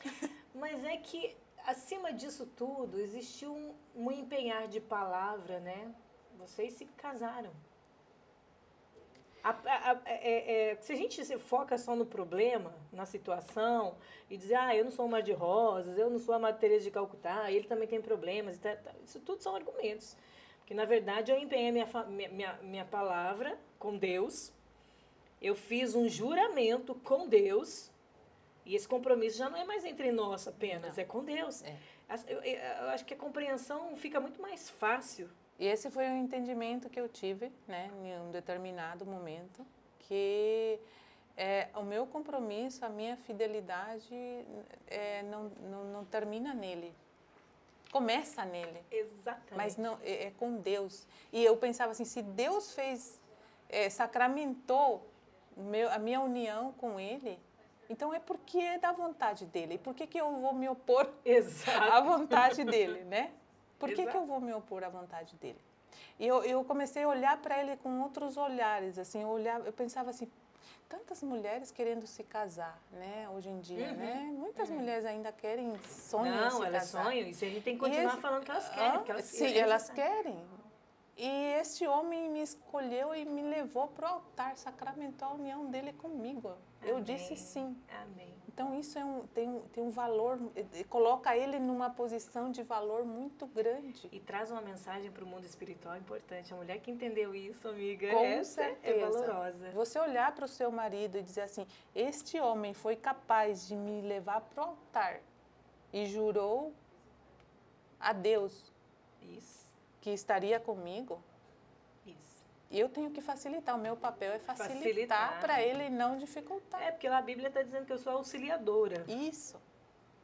Mas é que, acima disso tudo, existiu um empenhar de palavra, né? Vocês se casaram. Se a gente se foca só no problema, na situação, e dizer, eu não sou uma de rosas, eu não sou a Madre Teresa de Calcutá, ele também tem problemas, isso tudo são argumentos. Porque, na verdade, eu empenhei minha palavra com Deus, eu fiz um juramento com Deus, e esse compromisso já não é mais entre nós apenas, Não. é com Deus. É. Eu acho que a compreensão fica muito mais fácil. E esse foi o entendimento que eu tive, né, em um determinado momento, que o meu compromisso, a minha fidelidade não termina nele, começa nele. Exatamente. Mas não é com Deus. E eu pensava assim, se Deus sacramentou a minha união com Ele, então é porque é da vontade dele. E por que eu vou me opor à vontade dele, né? Por que eu vou me opor à vontade dele? E eu comecei a olhar para ele com outros olhares, assim, eu pensava assim, tantas mulheres querendo se casar, né, hoje em dia, né? Muitas mulheres ainda querem, sonham em se casar. Não, elas sonham, isso a gente tem que continuar falando que elas querem. Porque sim, elas querem. E este homem me escolheu e me levou para o altar, sacramentou a união dele comigo. Amém. Eu disse sim. Amém. Então isso tem um valor, coloca ele numa posição de valor muito grande. E traz uma mensagem para o mundo espiritual importante. A mulher que entendeu isso, amiga, com certeza, é valorosa. Você olhar para o seu marido e dizer assim, este homem foi capaz de me levar para o altar e jurou a Deus que estaria comigo. E eu tenho que facilitar, o meu papel é facilitar para ele não dificultar. Porque lá a Bíblia está dizendo que eu sou auxiliadora. Isso.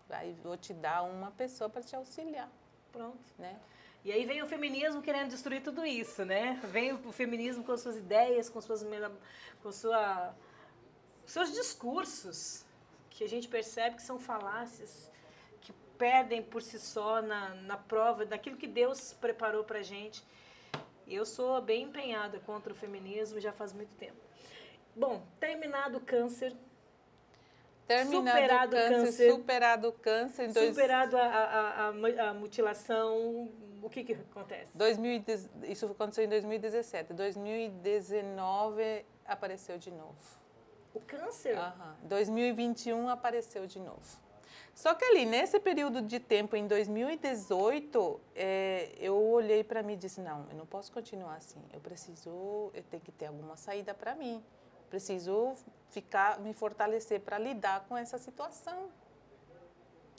Aí vou te dar uma pessoa para te auxiliar. Pronto. Né? E aí vem o feminismo querendo destruir tudo isso, né? Vem o feminismo com suas ideias, com seus discursos, que a gente percebe que são falácias, que perdem por si só na prova daquilo que Deus preparou para a gente. Eu sou bem empenhada contra o feminismo já faz muito tempo. Bom, terminado o câncer. Superado o câncer. Superado a mutilação. O que acontece? Isso aconteceu em 2017. 2019 apareceu de novo. O câncer? 2021 apareceu de novo. Só que ali, nesse período de tempo, em 2018, eu olhei para mim e disse, não, eu não posso continuar assim. Eu tenho que ter alguma saída para mim. Preciso me fortalecer para lidar com essa situação.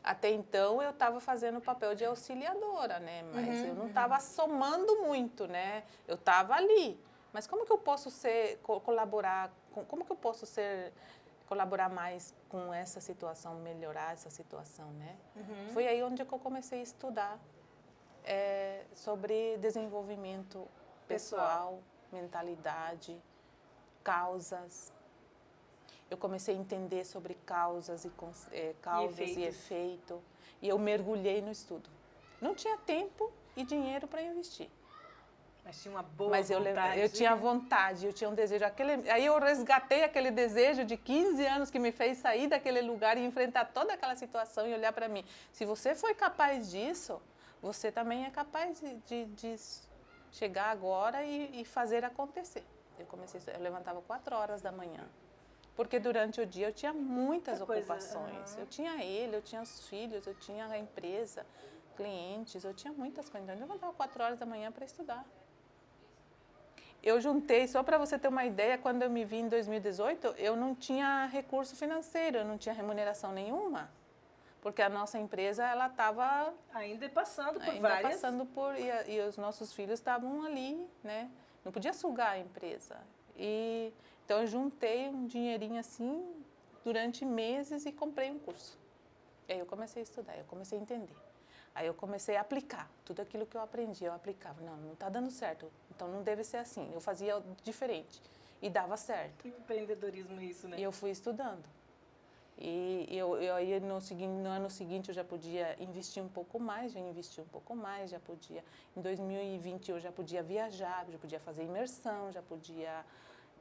Até então, eu estava fazendo o papel de auxiliadora, né? Mas eu não estava somando muito, né? Eu estava ali. Mas como que eu posso colaborar? Como que eu posso colaborar mais com essa situação, melhorar essa situação, né? Foi aí onde eu comecei a estudar sobre desenvolvimento pessoal, mentalidade, causas. Eu comecei a entender sobre causas e efeito. E eu mergulhei no estudo. Não tinha tempo e dinheiro para investir. Mas tinha uma boa vontade. Eu tinha vontade, eu tinha um desejo. Aí eu resgatei aquele desejo de 15 anos que me fez sair daquele lugar e enfrentar toda aquela situação e olhar para mim. Se você foi capaz disso, você também é capaz de chegar agora e fazer acontecer. Eu levantava 4 horas da manhã. Porque durante o dia eu tinha muitas ocupações. Eu tinha eu tinha os filhos, eu tinha a empresa, clientes, eu tinha muitas coisas. Então eu levantava 4 horas da manhã para estudar. Eu juntei, só para você ter uma ideia, quando eu me vi em 2018, eu não tinha recurso financeiro, eu não tinha remuneração nenhuma. Porque a nossa empresa, ela estava... Ainda passando por e os nossos filhos estavam ali, né? Não podia sugar a empresa. Então, eu juntei um dinheirinho assim, durante meses, e comprei um curso. E aí eu comecei a estudar, eu comecei a entender. Aí eu comecei a aplicar tudo aquilo que eu aprendi, eu aplicava. Não está dando certo, então não deve ser assim. Eu fazia diferente e dava certo. Que empreendedorismo isso, né? E eu fui estudando. E aí no ano seguinte eu já podia investir um pouco mais, já investi um pouco mais, já podia. Em 2020 eu já podia viajar, já podia fazer imersão, já podia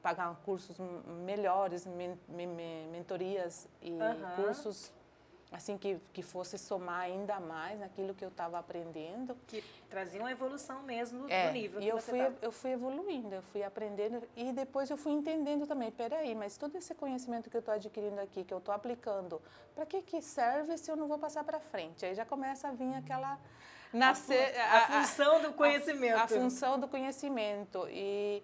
pagar cursos melhores, mentorias e cursos assim que fosse somar ainda mais naquilo que eu estava aprendendo. Que traziam a evolução mesmo do nível que você estava. Eu fui evoluindo, eu fui aprendendo e depois eu fui entendendo também, peraí, mas todo esse conhecimento que eu estou adquirindo aqui, que eu estou aplicando, para que serve se eu não vou passar para frente? Aí já começa a vir aquela... a função do conhecimento. A função do conhecimento. E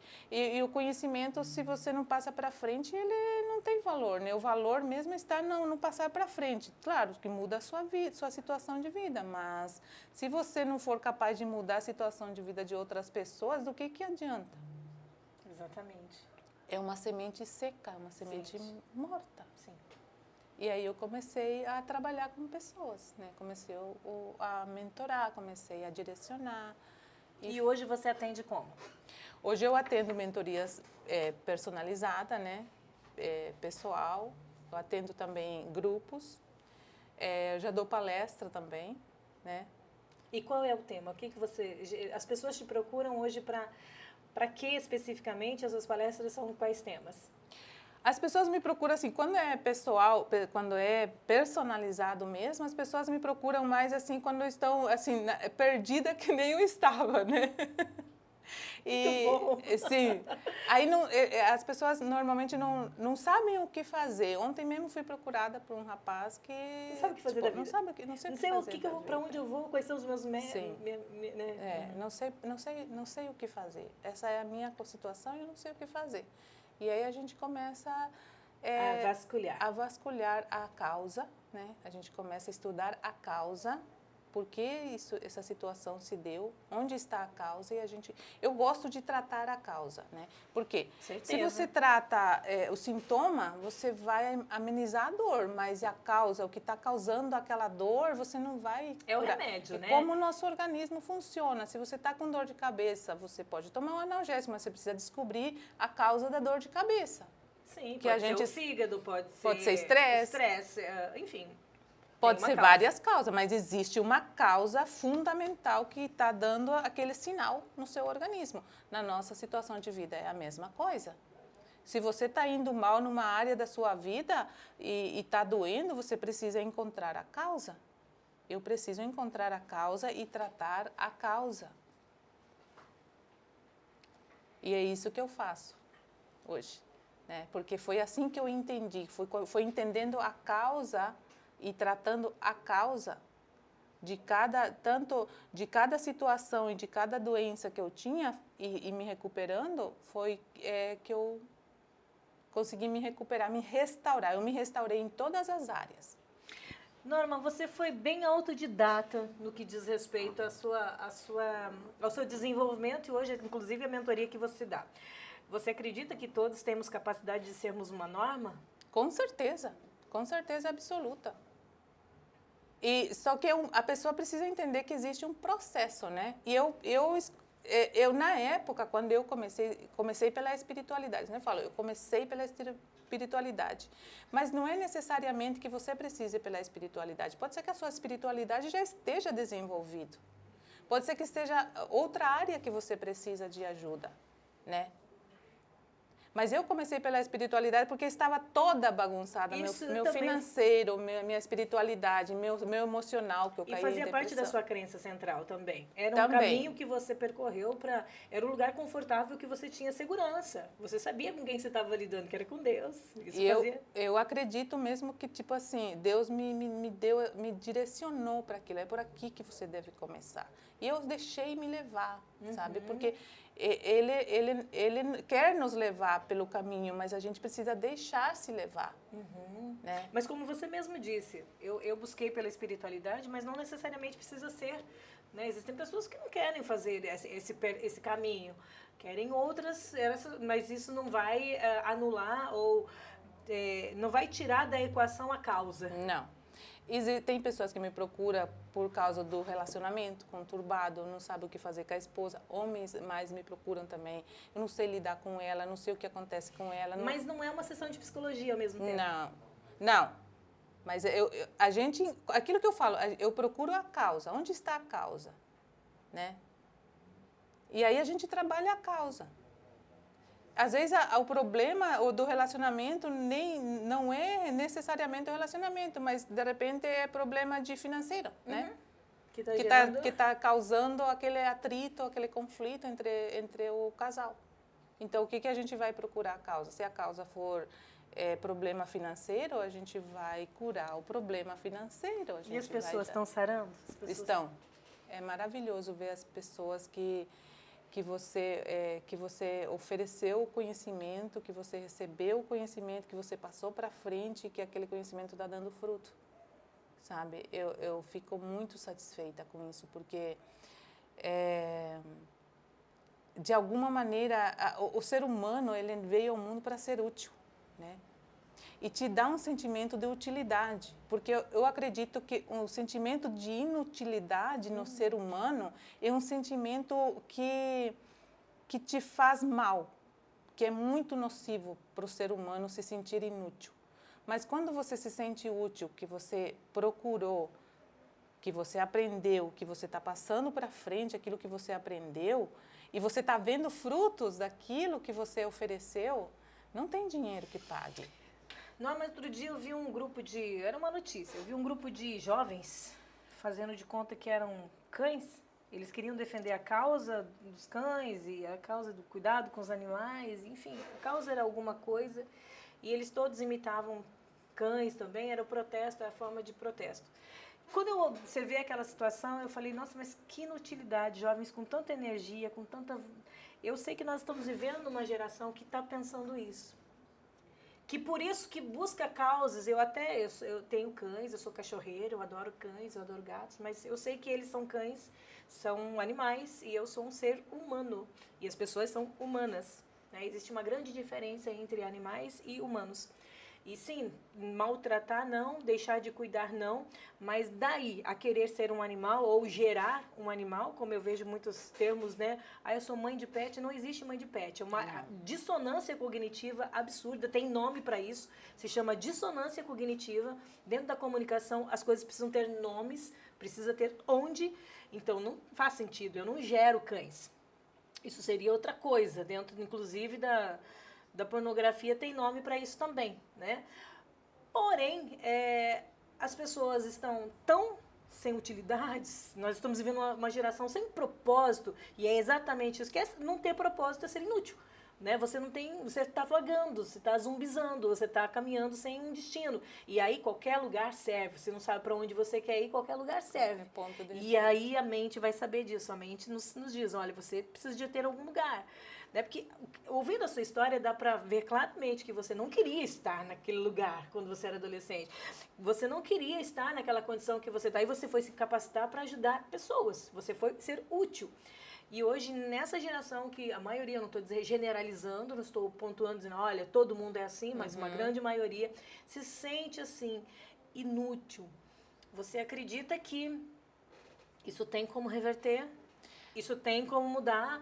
o conhecimento, se você não passa para frente, ele não tem valor, né? O valor mesmo está não passar para frente. Claro que muda a sua vida, sua situação de vida, mas se você não for capaz de mudar a situação de vida de outras pessoas, do que adianta? Exatamente. É uma semente seca, uma semente morta. Sim. E aí eu comecei a trabalhar com pessoas, né? Comecei a mentorar, comecei a direcionar. E hoje você atende como? Hoje eu atendo mentorias personalizadas, né? Pessoal. Eu atendo também grupos. Eu já dou palestra também, né? E qual é o tema? O que você... As pessoas te procuram hoje para que especificamente as suas palestras são quais temas? As pessoas me procuram assim, quando é pessoal, quando é personalizado mesmo, as pessoas me procuram mais assim quando estão assim perdida que nem eu estava, né? E muito bom. Sim, aí as pessoas normalmente não sabem o que fazer. Ontem mesmo fui procurada por um rapaz que não sabe o que fazer da vida. Não sabe o que, não sei o que fazer. Para onde eu vou, quais são os meus não sei o que fazer. Essa é a minha situação e eu não sei o que fazer. E aí a gente começa a vasculhar a causa, né? A gente começa a estudar a causa, por que essa situação se deu, onde está a causa e eu gosto de tratar a causa, né? Porque se você trata o sintoma, você vai amenizar a dor, mas a causa, o que está causando aquela dor, você não vai curar. É o remédio, né? Como o nosso organismo funciona. Se você está com dor de cabeça, você pode tomar um analgésico, mas você precisa descobrir a causa da dor de cabeça. Sim, pode ser o fígado, pode ser estresse, enfim. Pode ser várias causas, mas existe uma causa fundamental que está dando aquele sinal no seu organismo. Na nossa situação de vida é a mesma coisa. Se você está indo mal numa área da sua vida e está doendo, você precisa encontrar a causa. Eu preciso encontrar a causa e tratar a causa. E é isso que eu faço hoje, né? Porque foi assim que eu entendi, foi entendendo a causa e tratando a causa de cada situação e de cada doença que eu tinha e me recuperando, foi que eu consegui me recuperar, me restaurar. Eu me restaurei em todas as áreas. Norma, você foi bem autodidata no que diz respeito ao seu desenvolvimento e hoje, inclusive, a mentoria que você dá. Você acredita que todos temos capacidade de sermos uma Norma? Com certeza absoluta. E só que a pessoa precisa entender que existe um processo, né? E eu na época, quando eu comecei pela espiritualidade, né? Eu comecei pela espiritualidade. Mas não é necessariamente que você precise pela espiritualidade. Pode ser que a sua espiritualidade já esteja desenvolvida. Pode ser que esteja outra área que você precisa de ajuda, né? Mas eu comecei pela espiritualidade porque estava toda bagunçada, meu financeiro, minha espiritualidade, meu emocional, que eu caí em depressão. E fazia parte da sua crença central também. Era um caminho que você percorreu era um lugar confortável que você tinha segurança. Você sabia com quem você estava lidando, que era com Deus. Isso eu acredito mesmo que, tipo assim, Deus me direcionou para aquilo. É por aqui que você deve começar. E eu deixei me levar, sabe? Porque ele quer nos levar pelo caminho, mas a gente precisa deixar se levar. Né? Mas como você mesmo disse, eu busquei pela espiritualidade, mas não necessariamente precisa ser. Né? Existem pessoas que não querem fazer esse caminho, querem outras, mas isso não vai anular ou não vai tirar da equação a causa. Não. Tem pessoas que me procuram por causa do relacionamento conturbado, não sabe o que fazer com a esposa. Homens mais me procuram também. Eu não sei lidar com ela, não sei o que acontece com ela. Mas não é uma sessão de psicologia ao mesmo tempo? Não. Mas a gente, aquilo que eu falo, eu procuro a causa. Onde está a causa? Né? E aí a gente trabalha a causa. Às vezes o problema do relacionamento não é necessariamente o relacionamento, mas de repente é problema de financeiro, né? Que tá causando aquele atrito, aquele conflito entre o casal. Então, o que a gente vai procurar a causa? Se a causa for problema financeiro, a gente vai curar o problema financeiro. E as pessoas estão sarando? Estão. É maravilhoso ver as pessoas que você ofereceu o conhecimento, que você recebeu o conhecimento, que você passou para frente e que aquele conhecimento está dando fruto, sabe? Eu fico muito satisfeita com isso, porque, de alguma maneira, o ser humano ele veio ao mundo para ser útil, né? E te dá um sentimento de utilidade, porque eu acredito que o sentimento de inutilidade no ser humano é um sentimento que te faz mal, que é muito nocivo para o ser humano se sentir inútil. Mas quando você se sente útil, que você procurou, que você aprendeu, que você está passando para frente aquilo que você aprendeu, e você está vendo frutos daquilo que você ofereceu, não tem dinheiro que pague. Não, mas outro dia eu vi um grupo era uma notícia, eu vi um grupo de jovens fazendo de conta que eram cães. Eles queriam defender a causa dos cães e a causa do cuidado com os animais, enfim, a causa era alguma coisa. E eles todos imitavam cães também, era o protesto, era a forma de protesto. Quando eu observei aquela situação, eu falei, nossa, mas que inutilidade, jovens com tanta energia, com tanta... Eu sei que nós estamos vivendo uma geração que está pensando isso. Que por isso que busca causas, eu tenho cães, eu sou cachorreira, eu adoro cães, eu adoro gatos, mas eu sei que eles são cães, são animais e eu sou um ser humano e as pessoas são humanas, né? Existe uma grande diferença entre animais e humanos. E sim, maltratar não, deixar de cuidar não, mas daí a querer ser um animal ou gerar um animal, como eu vejo muitos termos, né? Ah, eu sou mãe de pet, não existe mãe de pet. É uma dissonância cognitiva absurda, tem nome para isso, se chama dissonância cognitiva. Dentro da comunicação, as coisas precisam ter nomes, precisa ter onde, então não faz sentido, eu não gero cães. Isso seria outra coisa, dentro inclusive da pornografia tem nome para isso também, né? Porém, as pessoas estão tão sem utilidades, nós estamos vivendo uma geração sem propósito, e é exatamente isso, que não ter propósito é ser inútil, né? Você está vagando, você está zumbizando, você está caminhando sem um destino, e aí qualquer lugar serve, você não sabe para onde você quer ir, qualquer lugar serve. E aí a mente vai saber disso, a mente nos diz, olha, você precisa de ter algum lugar. Né? Porque, ouvindo a sua história, dá para ver claramente que você não queria estar naquele lugar quando você era adolescente. Você não queria estar naquela condição que você está, e você foi se capacitar para ajudar pessoas. Você foi ser útil. E hoje, nessa geração que a maioria, eu não estou generalizando, não estou pontuando, dizendo, olha, todo mundo é assim, mas uma grande maioria se sente assim, inútil. Você acredita que isso tem como reverter? Isso tem como mudar?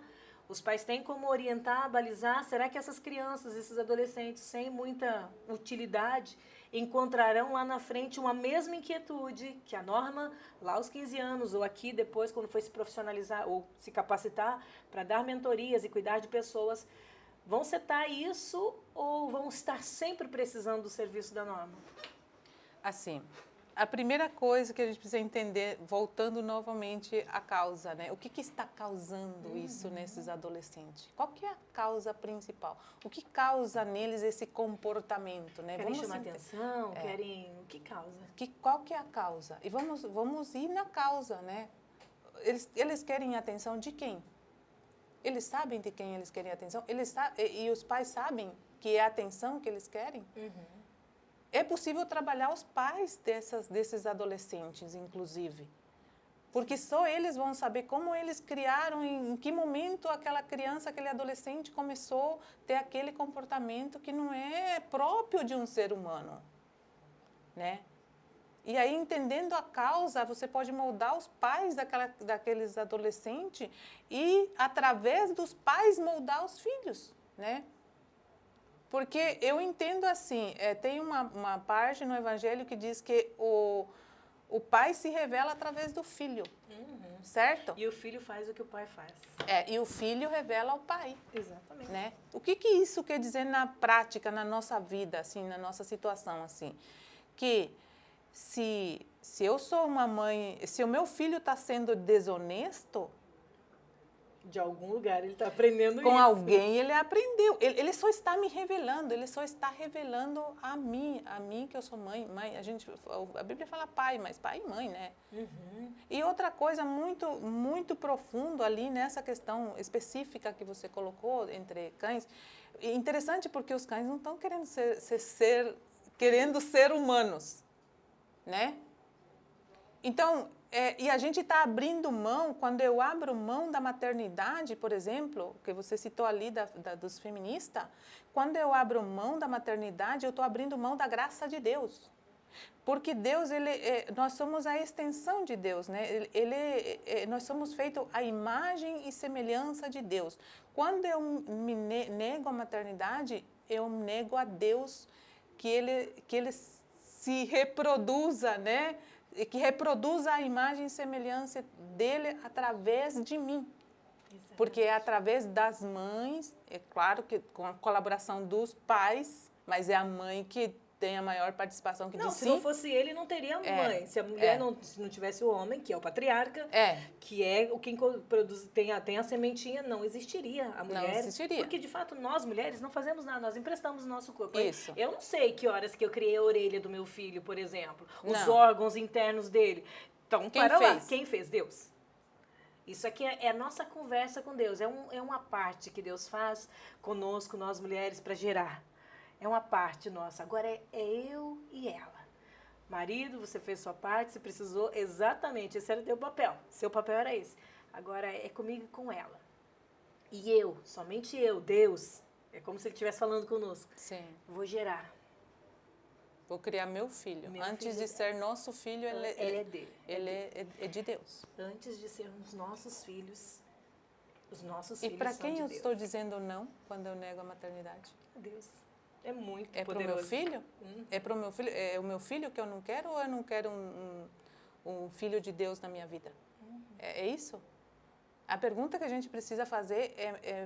Os pais têm como orientar, balizar? Será que essas crianças, esses adolescentes sem muita utilidade, encontrarão lá na frente uma mesma inquietude que a Norma, lá aos 15 anos, ou aqui depois, quando foi se profissionalizar ou se capacitar para dar mentorias e cuidar de pessoas, vão setar isso ou vão estar sempre precisando do serviço da Norma? Assim, a primeira coisa que a gente precisa entender, voltando novamente à causa, né? O que está causando isso nesses adolescentes? Qual que é a causa principal? O que causa neles esse comportamento, né? Querem chamar atenção, querem... O que causa? Qual que é a causa? E vamos ir na causa, né? Eles querem atenção de quem? Eles sabem de quem eles querem atenção? E os pais sabem que é a atenção que eles querem? É possível trabalhar os pais desses adolescentes, inclusive. Porque só eles vão saber como eles criaram, em que momento aquela criança, aquele adolescente começou a ter aquele comportamento que não é próprio de um ser humano, né? E aí, entendendo a causa, você pode moldar os pais daqueles adolescentes e, através dos pais, moldar os filhos, né? Porque eu entendo assim, tem uma parte no Evangelho que diz que o pai se revela através do filho, certo? E o filho faz o que o pai faz. E o filho revela ao pai. Exatamente. Né? O que isso quer dizer na prática, na nossa vida, assim, na nossa situação, assim? Que se eu sou uma mãe, se o meu filho está sendo desonesto, de algum lugar ele está aprendendo com isso. alguém ele aprendeu. Ele só está me revelando, ele só está revelando a mim que eu sou mãe. A Bíblia fala pai, mas pai e mãe, né? E outra coisa muito, muito profundo ali nessa questão específica que você colocou entre cães, interessante porque os cães não estão querendo ser humanos, né? Então, e a gente está abrindo mão, quando eu abro mão da maternidade, por exemplo, que você citou ali dos feministas, quando eu abro mão da maternidade, eu estou abrindo mão da graça de Deus. Porque Deus, nós somos a extensão de Deus, né? Nós somos feitos à imagem e semelhança de Deus. Quando eu me nego a maternidade, eu nego a Deus que ele se reproduza, né? Que reproduza a imagem e semelhança dele através de mim. Exatamente. Porque é através das mães, é claro que com a colaboração dos pais, mas é a mãe que tem a maior participação que diz sim. Se não fosse ele, não teria mãe. Se a mulher se não tivesse o homem, que é o patriarca, que é o quem produz, tem a sementinha, não existiria a mulher. Não existiria. Porque, de fato, nós mulheres não fazemos nada, nós emprestamos o nosso corpo. Isso. Eu não sei que horas que eu criei a orelha do meu filho, por exemplo, os órgãos internos dele. Então, quem fez? Deus. Isso aqui é a nossa conversa com Deus, é uma parte que Deus faz conosco, nós mulheres, para gerar. É uma parte nossa. Agora é eu e ela. Marido, você fez sua parte, você precisou exatamente, esse era o teu papel. Seu papel era esse. Agora é comigo e com ela. E eu, somente eu, Deus, é como se ele estivesse falando conosco. Sim. Vou gerar. Vou criar meu filho. Antes de ser nosso filho, ele é dele. Ele é de Deus. Antes de sermos nossos filhos, os nossos filhos são de Deus. E para quem eu estou dizendo não quando eu nego a maternidade? A Deus. É muito poderoso. É para o meu filho? É para o meu filho? É o meu filho que eu não quero ou eu não quero um filho de Deus na minha vida? É isso? A pergunta que a gente precisa fazer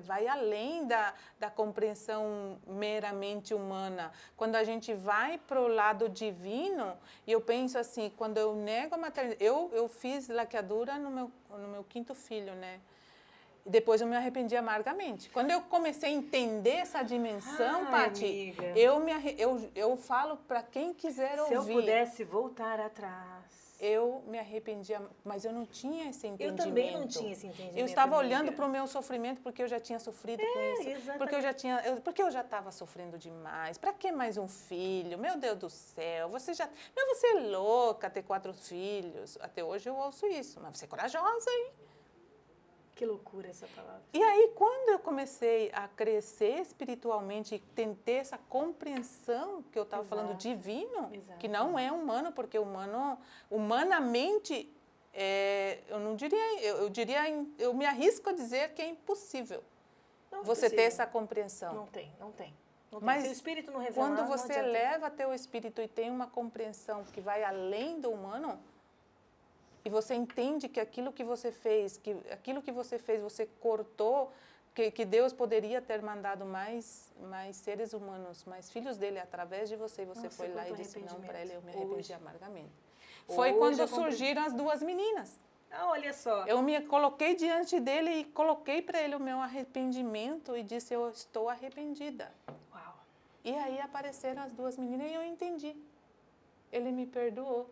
vai além da compreensão meramente humana. Quando a gente vai para o lado divino, e eu penso assim, quando eu nego a maternidade... Eu fiz laqueadura no meu quinto filho, né? E depois eu me arrependi amargamente. Quando eu comecei a entender essa dimensão, Paty, eu falo para quem quiser ouvir. Se eu pudesse voltar atrás. Eu me arrependi, mas eu não tinha esse entendimento. Eu também não tinha esse entendimento. Eu estava olhando para o meu sofrimento porque eu já tinha sofrido com isso. Exatamente. Porque eu já estava sofrendo demais. Para que mais um filho? Meu Deus do céu, você é louca ter 4 filhos. Até hoje eu ouço isso, mas você é corajosa, hein? Que loucura essa palavra. E aí, quando eu comecei a crescer espiritualmente e ter essa compreensão que eu estava falando divino, que não é humano, porque humanamente, eu não diria, eu me arrisco a dizer que é impossível você ter essa compreensão. Não tem. Mas se o espírito não revelar, quando você eleva teu espírito e tem uma compreensão que vai além do humano, e você entende que aquilo que você fez, você cortou, que Deus poderia ter mandado mais seres humanos, mais filhos dele através de você, e você foi lá e disse não para ele, eu me arrependi amargamente. Foi quando surgiram as 2 meninas. Olha só. Eu me coloquei diante dele e coloquei para ele o meu arrependimento e disse, eu estou arrependida. Uau. E aí apareceram as 2 meninas e eu entendi. Ele me perdoou.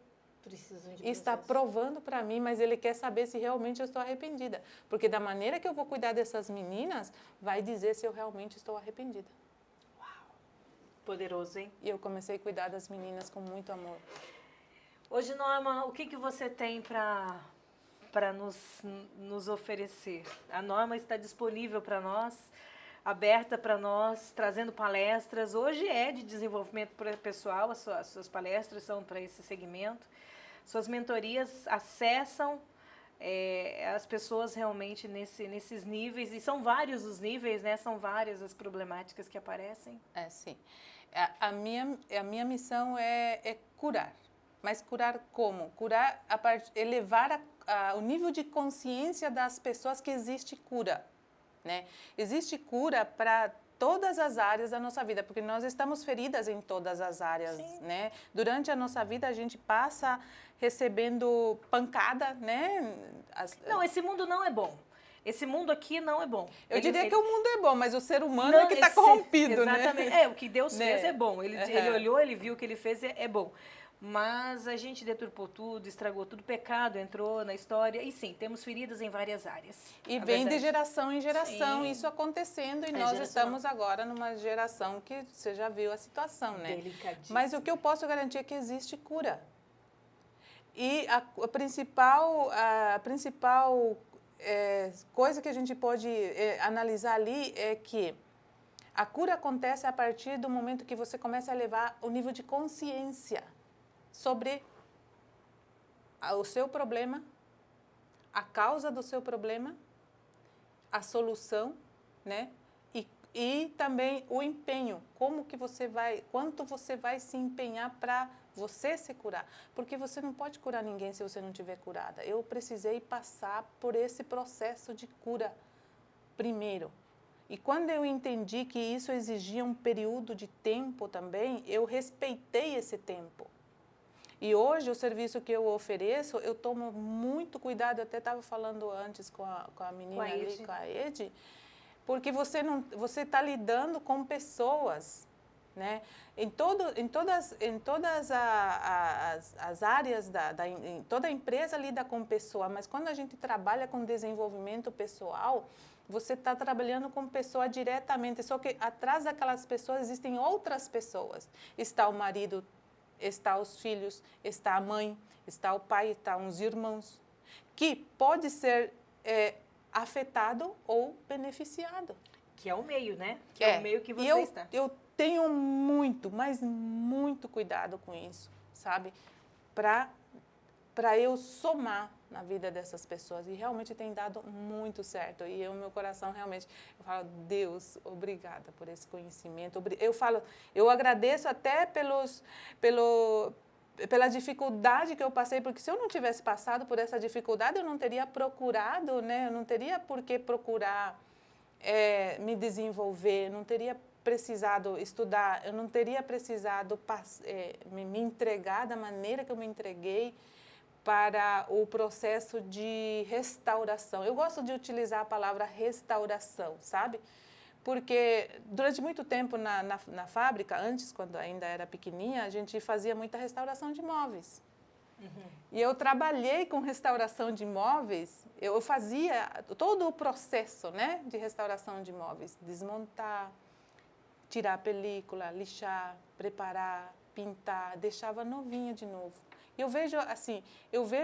Está provando para mim, mas ele quer saber se realmente eu estou arrependida. Porque da maneira que eu vou cuidar dessas meninas, vai dizer se eu realmente estou arrependida. Uau! Poderoso, hein? E eu comecei a cuidar das meninas com muito amor. Hoje, Norma, o que você tem para nos oferecer? A Norma está disponível para nós, aberta para nós, trazendo palestras. Hoje é de desenvolvimento pessoal, as suas palestras são para esse segmento. Suas mentorias acessam as pessoas realmente nesses níveis, e são vários os níveis, né? São várias as problemáticas que aparecem. Sim. A minha missão é curar. Mas curar como? Curar, elevar o nível de consciência das pessoas que existe cura, né? Existe cura para todas as áreas da nossa vida, porque nós estamos feridas em todas as áreas, Sim. né? Durante a nossa vida a gente passa recebendo pancada, né? Não, esse mundo não é bom. Esse mundo aqui não é bom. Eu diria que o mundo é bom, mas o ser humano é que está corrompido, exatamente. né? O que Deus fez é bom. Ele olhou, ele viu o que ele fez, é bom. Mas a gente deturpou tudo, estragou tudo, o pecado entrou na história. E sim, temos feridas em várias áreas. E vem de geração em geração Sim. isso acontecendo, e nós estamos agora numa geração que você já viu a situação, né? Delicadíssima. Mas o que eu posso garantir é que existe cura. E a principal coisa que a gente pode analisar ali é que a cura acontece a partir do momento que você começa a elevar o nível de consciência sobre o seu problema, a causa do seu problema, a solução, né? E também o empenho, quanto você vai se empenhar para você se curar. Porque você não pode curar ninguém se você não estiver curada. Eu precisei passar por esse processo de cura primeiro. E quando eu entendi que isso exigia um período de tempo também, eu respeitei esse tempo. E hoje o serviço que eu ofereço, eu tomo muito cuidado, eu até estava falando antes com a menina ali, com a Edi, porque você está lidando com pessoas, né? Em todas as áreas, em toda a empresa lida com pessoa, mas quando a gente trabalha com desenvolvimento pessoal, você está trabalhando com pessoa diretamente, só que atrás daquelas pessoas existem outras pessoas. Está o marido, está os filhos, está a mãe, está o pai, está uns irmãos, que pode ser afetado ou beneficiado. Que é o meio, né? Que é o meio que você está. Eu tenho muito, mas muito cuidado com isso, sabe? Para eu somar na vida dessas pessoas. E realmente tem dado muito certo. E o meu coração realmente, eu falo, Deus, obrigada por esse conhecimento. Eu agradeço até pela dificuldade que eu passei, porque se eu não tivesse passado por essa dificuldade, eu não teria procurado, né? Eu não teria por que procurar me desenvolver, não teria precisado estudar, eu não teria precisado me entregar da maneira que eu me entreguei para o processo de restauração. Eu gosto de utilizar a palavra restauração, sabe? Porque durante muito tempo na fábrica, antes, quando ainda era pequenininha, a gente fazia muita restauração de móveis. Uhum. E eu trabalhei com restauração de móveis, eu fazia todo o processo, né, de restauração de móveis, desmontar, tirar a película, lixar, preparar, pintar, deixava novinho de novo. E eu vejo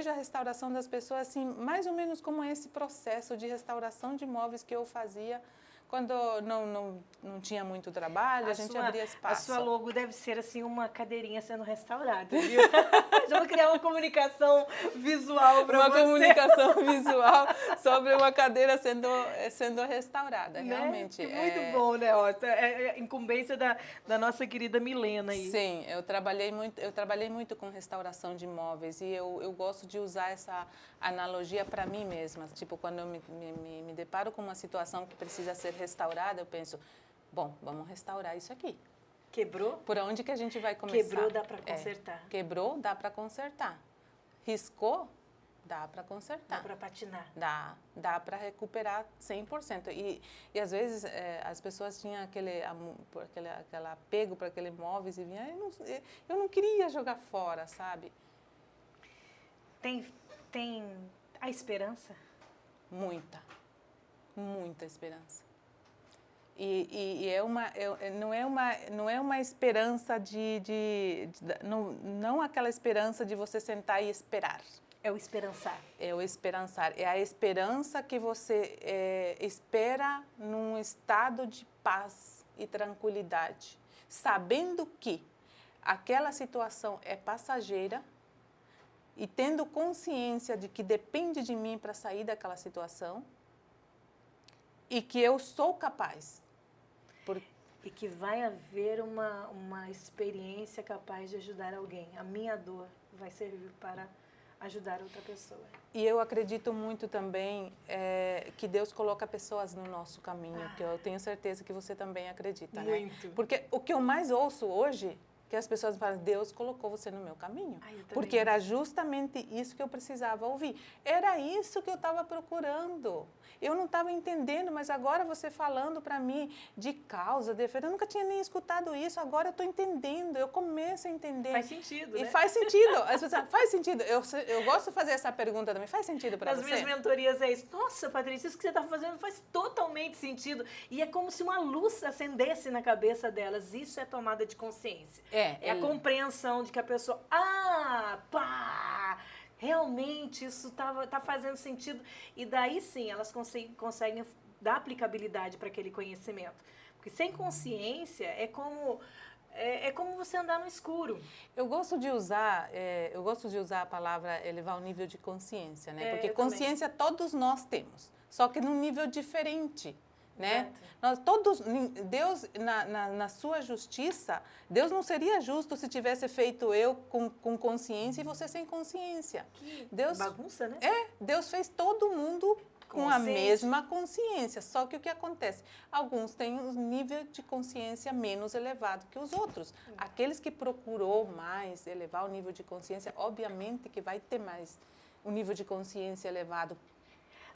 a restauração das pessoas assim, mais ou menos como esse processo de restauração de móveis que eu fazia quando não tinha muito trabalho, a gente abria espaço. A sua logo deve ser assim uma cadeirinha sendo restaurada, viu? Já vou criar uma comunicação visual para você. Uma comunicação visual sobre uma cadeira sendo restaurada, né? Realmente. Muito bom, né? É incumbência da nossa querida Milena aí. Sim, eu trabalhei muito com restauração de móveis e eu gosto de usar essa analogia para mim mesma. Tipo, quando eu me deparo com uma situação que precisa ser restaurada, eu penso, bom, vamos restaurar isso aqui. Quebrou? Por onde que a gente vai começar? Quebrou, dá para consertar. Quebrou, dá para consertar. Riscou, dá para consertar. Dá para patinar. Dá para recuperar 100%. E às vezes as pessoas tinham aquele apego para aquele móveis e vinha, eu não queria jogar fora, sabe? Tem a esperança? Muita esperança. E não é uma esperança não aquela esperança de você sentar e esperar. É o esperançar. É o esperançar. É a esperança que você espera num estado de paz e tranquilidade, sabendo que aquela situação é passageira e tendo consciência de que depende de mim para sair daquela situação e que eu sou capaz. E que vai haver uma experiência capaz de ajudar alguém. A minha dor vai servir para ajudar outra pessoa. E eu acredito muito também que Deus coloca pessoas no nosso caminho, que eu tenho certeza que você também acredita, muito. né? Porque o que eu mais ouço hoje, que as pessoas falam, Deus colocou você no meu caminho. Porque era justamente isso que eu precisava ouvir. Era isso que eu estava procurando. Eu não estava entendendo, mas agora você falando para mim de causa, de efeito, eu nunca tinha nem escutado isso, agora eu estou entendendo, eu começo a entender. Faz sentido, E né? faz sentido. As pessoas, faz sentido. Eu gosto de fazer essa pergunta também. Faz sentido para você? Nas minhas mentorias é isso. Nossa, Patrícia, isso que você está fazendo faz totalmente sentido. E é como se uma luz acendesse na cabeça delas. Isso é tomada de consciência. É a compreensão de que a pessoa... realmente isso tá fazendo sentido. E daí sim, elas conseguem dar aplicabilidade para aquele conhecimento. Porque sem consciência é como você andar no escuro. Eu gosto de usar a palavra elevar o nível de consciência, né? Porque consciência todos nós temos, só que num nível diferente, né? Nós todos, Deus na sua justiça, Deus não seria justo se tivesse feito eu com consciência e você sem consciência. Que Deus, bagunça, né? Deus fez todo mundo com a mesma consciência, só que o que acontece? Alguns têm um nível de consciência menos elevado que os outros. Aqueles que procurou mais elevar o nível de consciência, obviamente que vai ter mais um nível de consciência elevado.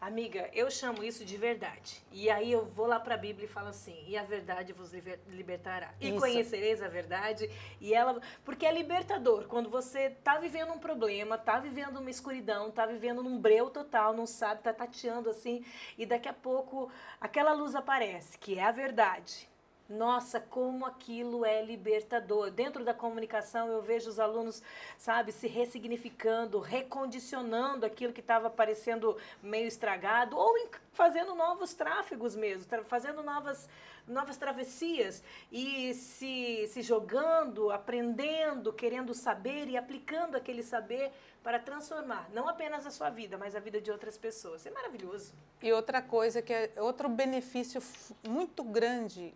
Amiga, eu chamo isso de verdade. E aí eu vou lá para a Bíblia e falo assim, e a verdade vos libertará. E conhecereis a verdade, e ela... Porque é libertador, quando você tá vivendo um problema, tá vivendo uma escuridão, tá vivendo num breu total, não sabe, tá tateando assim, e daqui a pouco aquela luz aparece, que é a verdade. Nossa, como aquilo é libertador. Dentro da comunicação eu vejo os alunos, sabe, se ressignificando, recondicionando aquilo que estava parecendo meio estragado, ou fazendo novos tráfegos mesmo, fazendo novas travessias e se jogando, aprendendo, querendo saber e aplicando aquele saber para transformar, não apenas a sua vida, mas a vida de outras pessoas. É maravilhoso. E outra coisa, que é outro benefício muito grande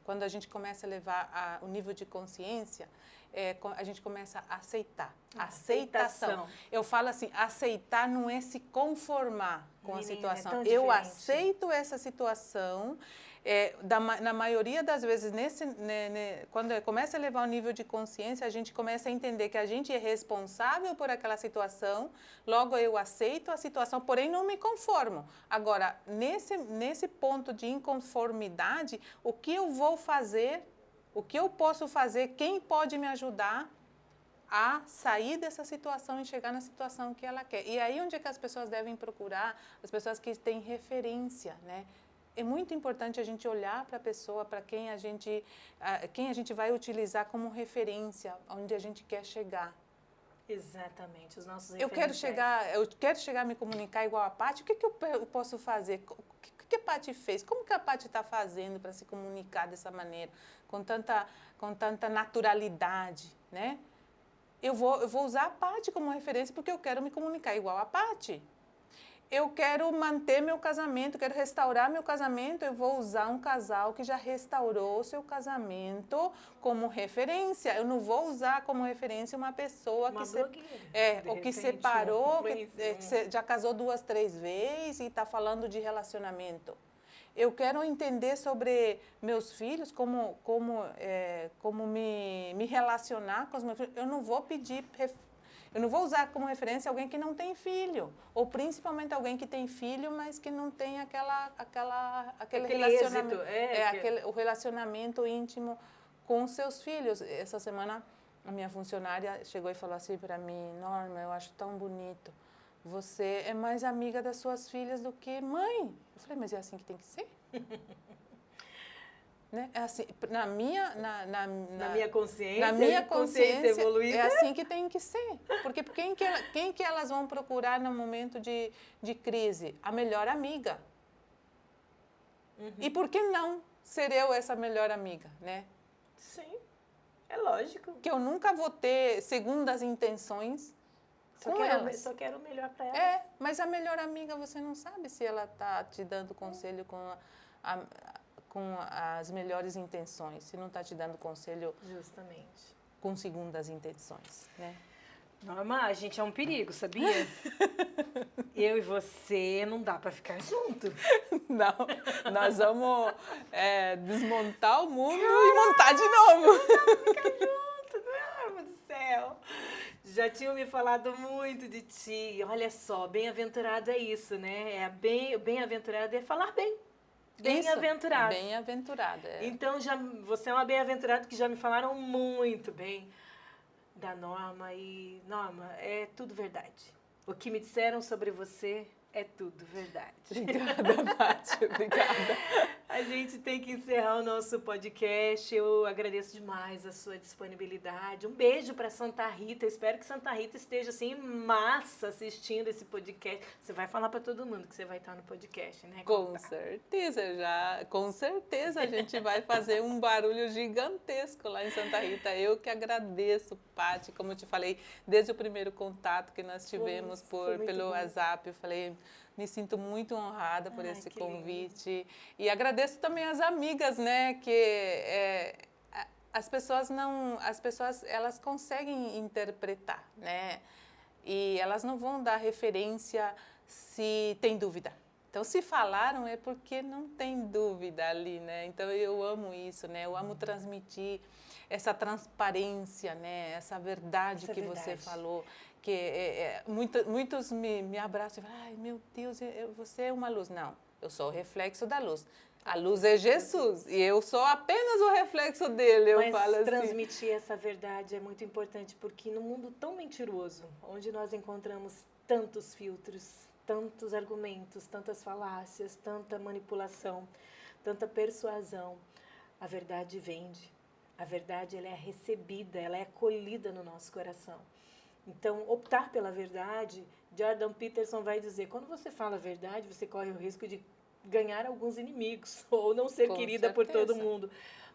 quando a gente começa a levar o nível de consciência, a gente começa a aceitar. Aceitação. Eu falo assim, aceitar não é se conformar com a situação. Eu aceito essa situação. Na maioria das vezes, quando começa a levar o nível de consciência, a gente começa a entender que a gente é responsável por aquela situação, logo eu aceito a situação, porém não me conformo. Agora, nesse ponto de inconformidade, o que eu vou fazer, o que eu posso fazer, quem pode me ajudar a sair dessa situação e chegar na situação que ela quer. E aí onde é que as pessoas devem procurar? As pessoas que têm referência, né? É muito importante a gente olhar para a pessoa, para quem a gente vai utilizar como referência, onde a gente quer chegar. Exatamente, os nossos referenciais. Eu quero chegar a me comunicar igual a Paty, o que eu posso fazer? O que a Paty fez? Como que a Paty está fazendo para se comunicar dessa maneira, com tanta naturalidade, né? Eu vou usar a Paty como referência porque eu quero me comunicar igual a Paty. Eu quero manter meu casamento, quero restaurar meu casamento, eu vou usar um casal que já restaurou seu casamento como referência. Eu não vou usar como referência uma pessoa que separou, que já casou 2, 3 vezes e está falando de relacionamento. Eu quero entender sobre meus filhos, como me relacionar com os meus filhos. Eu não vou usar como referência alguém que não tem filho, ou principalmente alguém que tem filho, mas que não tem aquele relacionamento, o relacionamento íntimo com os seus filhos. Essa semana a minha funcionária chegou e falou assim para mim: Norma, eu acho tão bonito. Você é mais amiga das suas filhas do que mãe. Eu falei, mas é assim que tem que ser? Né? É assim, na minha consciência evoluída. é assim que tem que ser. Porque quem que elas vão procurar no momento de crise? A melhor amiga. E por que não ser eu essa melhor amiga, né? Sim, é lógico. Que eu nunca vou ter segundas intenções com elas. Só quero o melhor para elas. É, mas a melhor amiga você não sabe se ela está te dando conselho com as melhores intenções, se não está te dando conselho justamente com segundas intenções, né? Norma, a gente é um perigo, sabia? Eu e você não dá para ficar junto. Não, nós vamos desmontar o mundo e montar de novo. Não dá pra ficar junto, meu Deus do céu. Já tinham me falado muito de ti. Olha só, bem-aventurado é isso, né? Bem-aventurado é falar bem. Bem-aventurado. Bem-aventurado. É. Então, você é uma bem-aventurada que já me falaram muito bem da Norma. E, Norma, é tudo verdade. O que me disseram sobre você é tudo verdade. Obrigada, Paty. Obrigada. A gente tem que encerrar o nosso podcast. Eu agradeço demais a sua disponibilidade. Um beijo para Santa Rita. Espero que Santa Rita esteja assim em massa assistindo esse podcast. Você vai falar para todo mundo que você vai estar no podcast, né? Com certeza a gente vai fazer um barulho gigantesco lá em Santa Rita. Eu que agradeço, Paty, como eu te falei, desde o primeiro contato que nós tivemos pelo WhatsApp, eu falei, me sinto muito honrada por esse convite. Lindo. E agradeço também as amigas, né, que as pessoas elas conseguem interpretar, né? E elas não vão dar referência se tem dúvida. Então, se falaram é porque não tem dúvida ali, né? Então, eu amo isso, né? Eu amo transmitir essa transparência, né? Essa verdade que você falou. Que muitos me abraçam e falam, ai, meu Deus, você é uma luz. Não, eu sou o reflexo da luz. A luz é Jesus e eu sou apenas o reflexo dele, eu falo assim. Mas transmitir essa verdade é muito importante, porque no mundo tão mentiroso, onde nós encontramos tantos filtros, tantos argumentos, tantas falácias, tanta manipulação, tanta persuasão, a verdade vende. A verdade ela é recebida, ela é acolhida no nosso coração. Então, optar pela verdade, Jordan Peterson vai dizer, quando você fala a verdade, você corre o risco de ganhar alguns inimigos, ou não ser querida por todo mundo.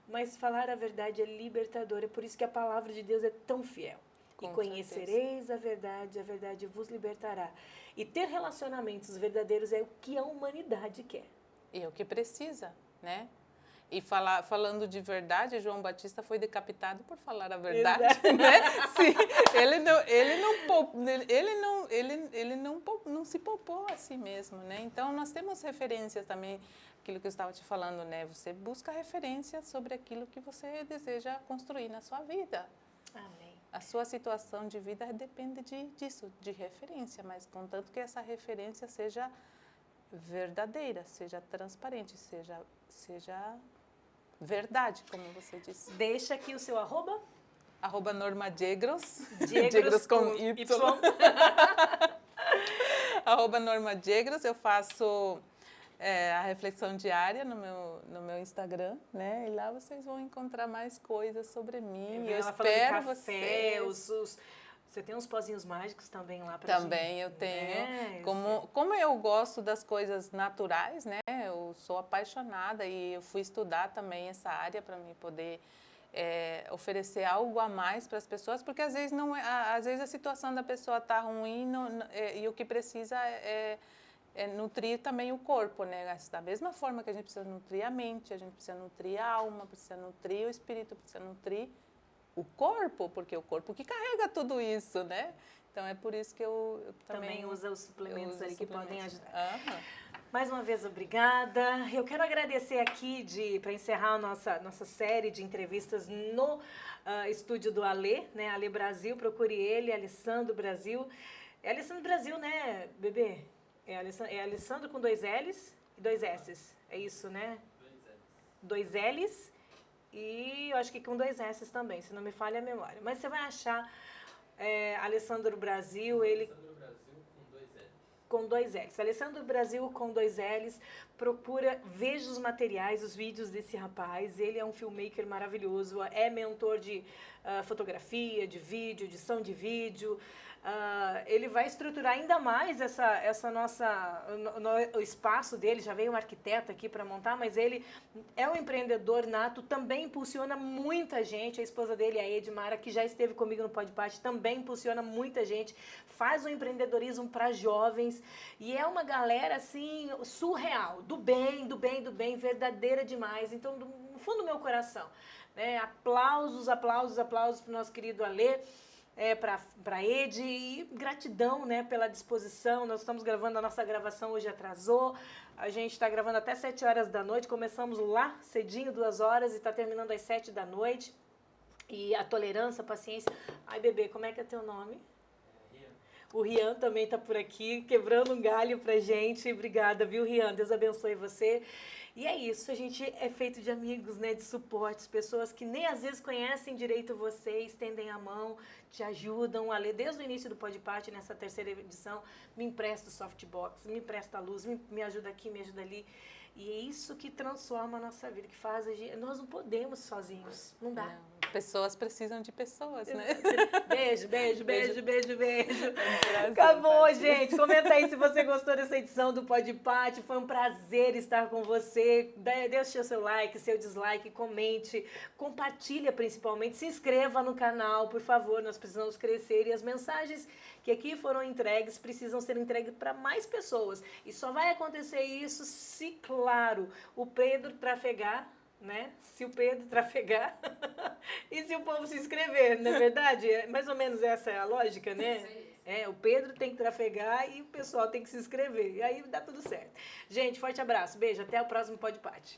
Mas falar a verdade é libertador, é por isso que a palavra de Deus é tão fiel. E conhecereis a verdade vos libertará. E ter relacionamentos verdadeiros é o que a humanidade quer. E é o que precisa, né? E falando de verdade, João Batista foi decapitado por falar a verdade, né? Sim, ele não se poupou a si mesmo, né? Então, nós temos referências também, aquilo que eu estava te falando, né? Você busca referências sobre aquilo que você deseja construir na sua vida. Amém. A sua situação de vida depende disso, de referência, mas contanto que essa referência seja verdadeira, seja transparente, seja verdade, como você disse. Deixa aqui o seu @. @NormaJegros. Jegros com Y. @NormaJegros. Eu faço a reflexão diária no meu Instagram, né? E lá vocês vão encontrar mais coisas sobre mim. Eu espero vocês. Você tem uns pozinhos mágicos também lá pra Também gente, eu tenho. Como eu gosto das coisas naturais, né? Eu sou apaixonada e eu fui estudar também essa área para me poder oferecer algo a mais para as pessoas, porque às vezes a situação da pessoa está ruim e o que precisa é nutrir também o corpo, né? Da mesma forma que a gente precisa nutrir a mente, a gente precisa nutrir a alma, precisa nutrir o espírito, precisa nutrir o corpo, porque é o corpo que carrega tudo isso, né? Então, é por isso que eu também usa os suplementos ali que podem ajudar. Uhum. Mais uma vez, obrigada. Eu quero agradecer aqui, para encerrar a nossa série de entrevistas no estúdio do Alê, né? Alê Brasil, procure ele, Alessandro Brasil. É Alessandro Brasil, né, bebê? É Alessandro com 2 L's e 2 S's. É isso, né? 2 L's. E eu acho que com 2 S's também, se não me falha a memória. Mas você vai achar Alessandro Brasil, ele... Alessandro Brasil com 2 L's. com 2 L's. Alessandro Brasil com 2 L's. Procura, veja os materiais, os vídeos desse rapaz. Ele é um filmmaker maravilhoso, é mentor de fotografia, de vídeo, edição de vídeo. Ele vai estruturar ainda mais essa nossa o espaço dele. Já veio um arquiteto aqui para montar, mas ele é um empreendedor nato, também impulsiona muita gente. A esposa dele, a Edmara, que já esteve comigo no Podpart, também impulsiona muita gente, faz um empreendedorismo para jovens e é uma galera assim surreal, do bem, do bem, do bem, verdadeira demais. Então, no fundo do meu coração, né, aplausos para o nosso querido Alê, para Ed, e gratidão, né, pela disposição. Nós estamos gravando, a nossa gravação hoje atrasou, a gente está gravando até 7 horas da noite, começamos lá cedinho, 2 horas, e está terminando às 7 da noite, e a tolerância, a paciência. Ai, bebê, como é que é teu nome? O Rian também está por aqui, quebrando um galho pra gente. Obrigada, viu, Rian? Deus abençoe você. E é isso, a gente é feito de amigos, né, de suportes, pessoas que nem às vezes conhecem direito você, estendem a mão, te ajudam a ler. Desde o início do Podpart, nessa 3ª edição, me empresta o softbox, me empresta a luz, me ajuda aqui, me ajuda ali. E é isso que transforma a nossa vida, que faz a gente... Nós não podemos sozinhos, não dá. Não. Pessoas precisam de pessoas, né? Beijo, beijo, beijo, beijo, beijo. Prazer, Acabou, Paty. gente. Comenta aí se você gostou dessa edição do Podpart. Foi um prazer estar com você. Deixe o seu like, seu dislike, comente, compartilha principalmente, se inscreva no canal, por favor. Nós precisamos crescer e as mensagens que aqui foram entregues precisam ser entregues para mais pessoas. E só vai acontecer isso se, claro, o Pedro trafegar, né? Se o Pedro trafegar e se o povo se inscrever, não é verdade? Mais ou menos essa é a lógica, né? O Pedro tem que trafegar e o pessoal tem que se inscrever. E aí dá tudo certo. Gente, forte abraço, beijo, até o próximo Podpart.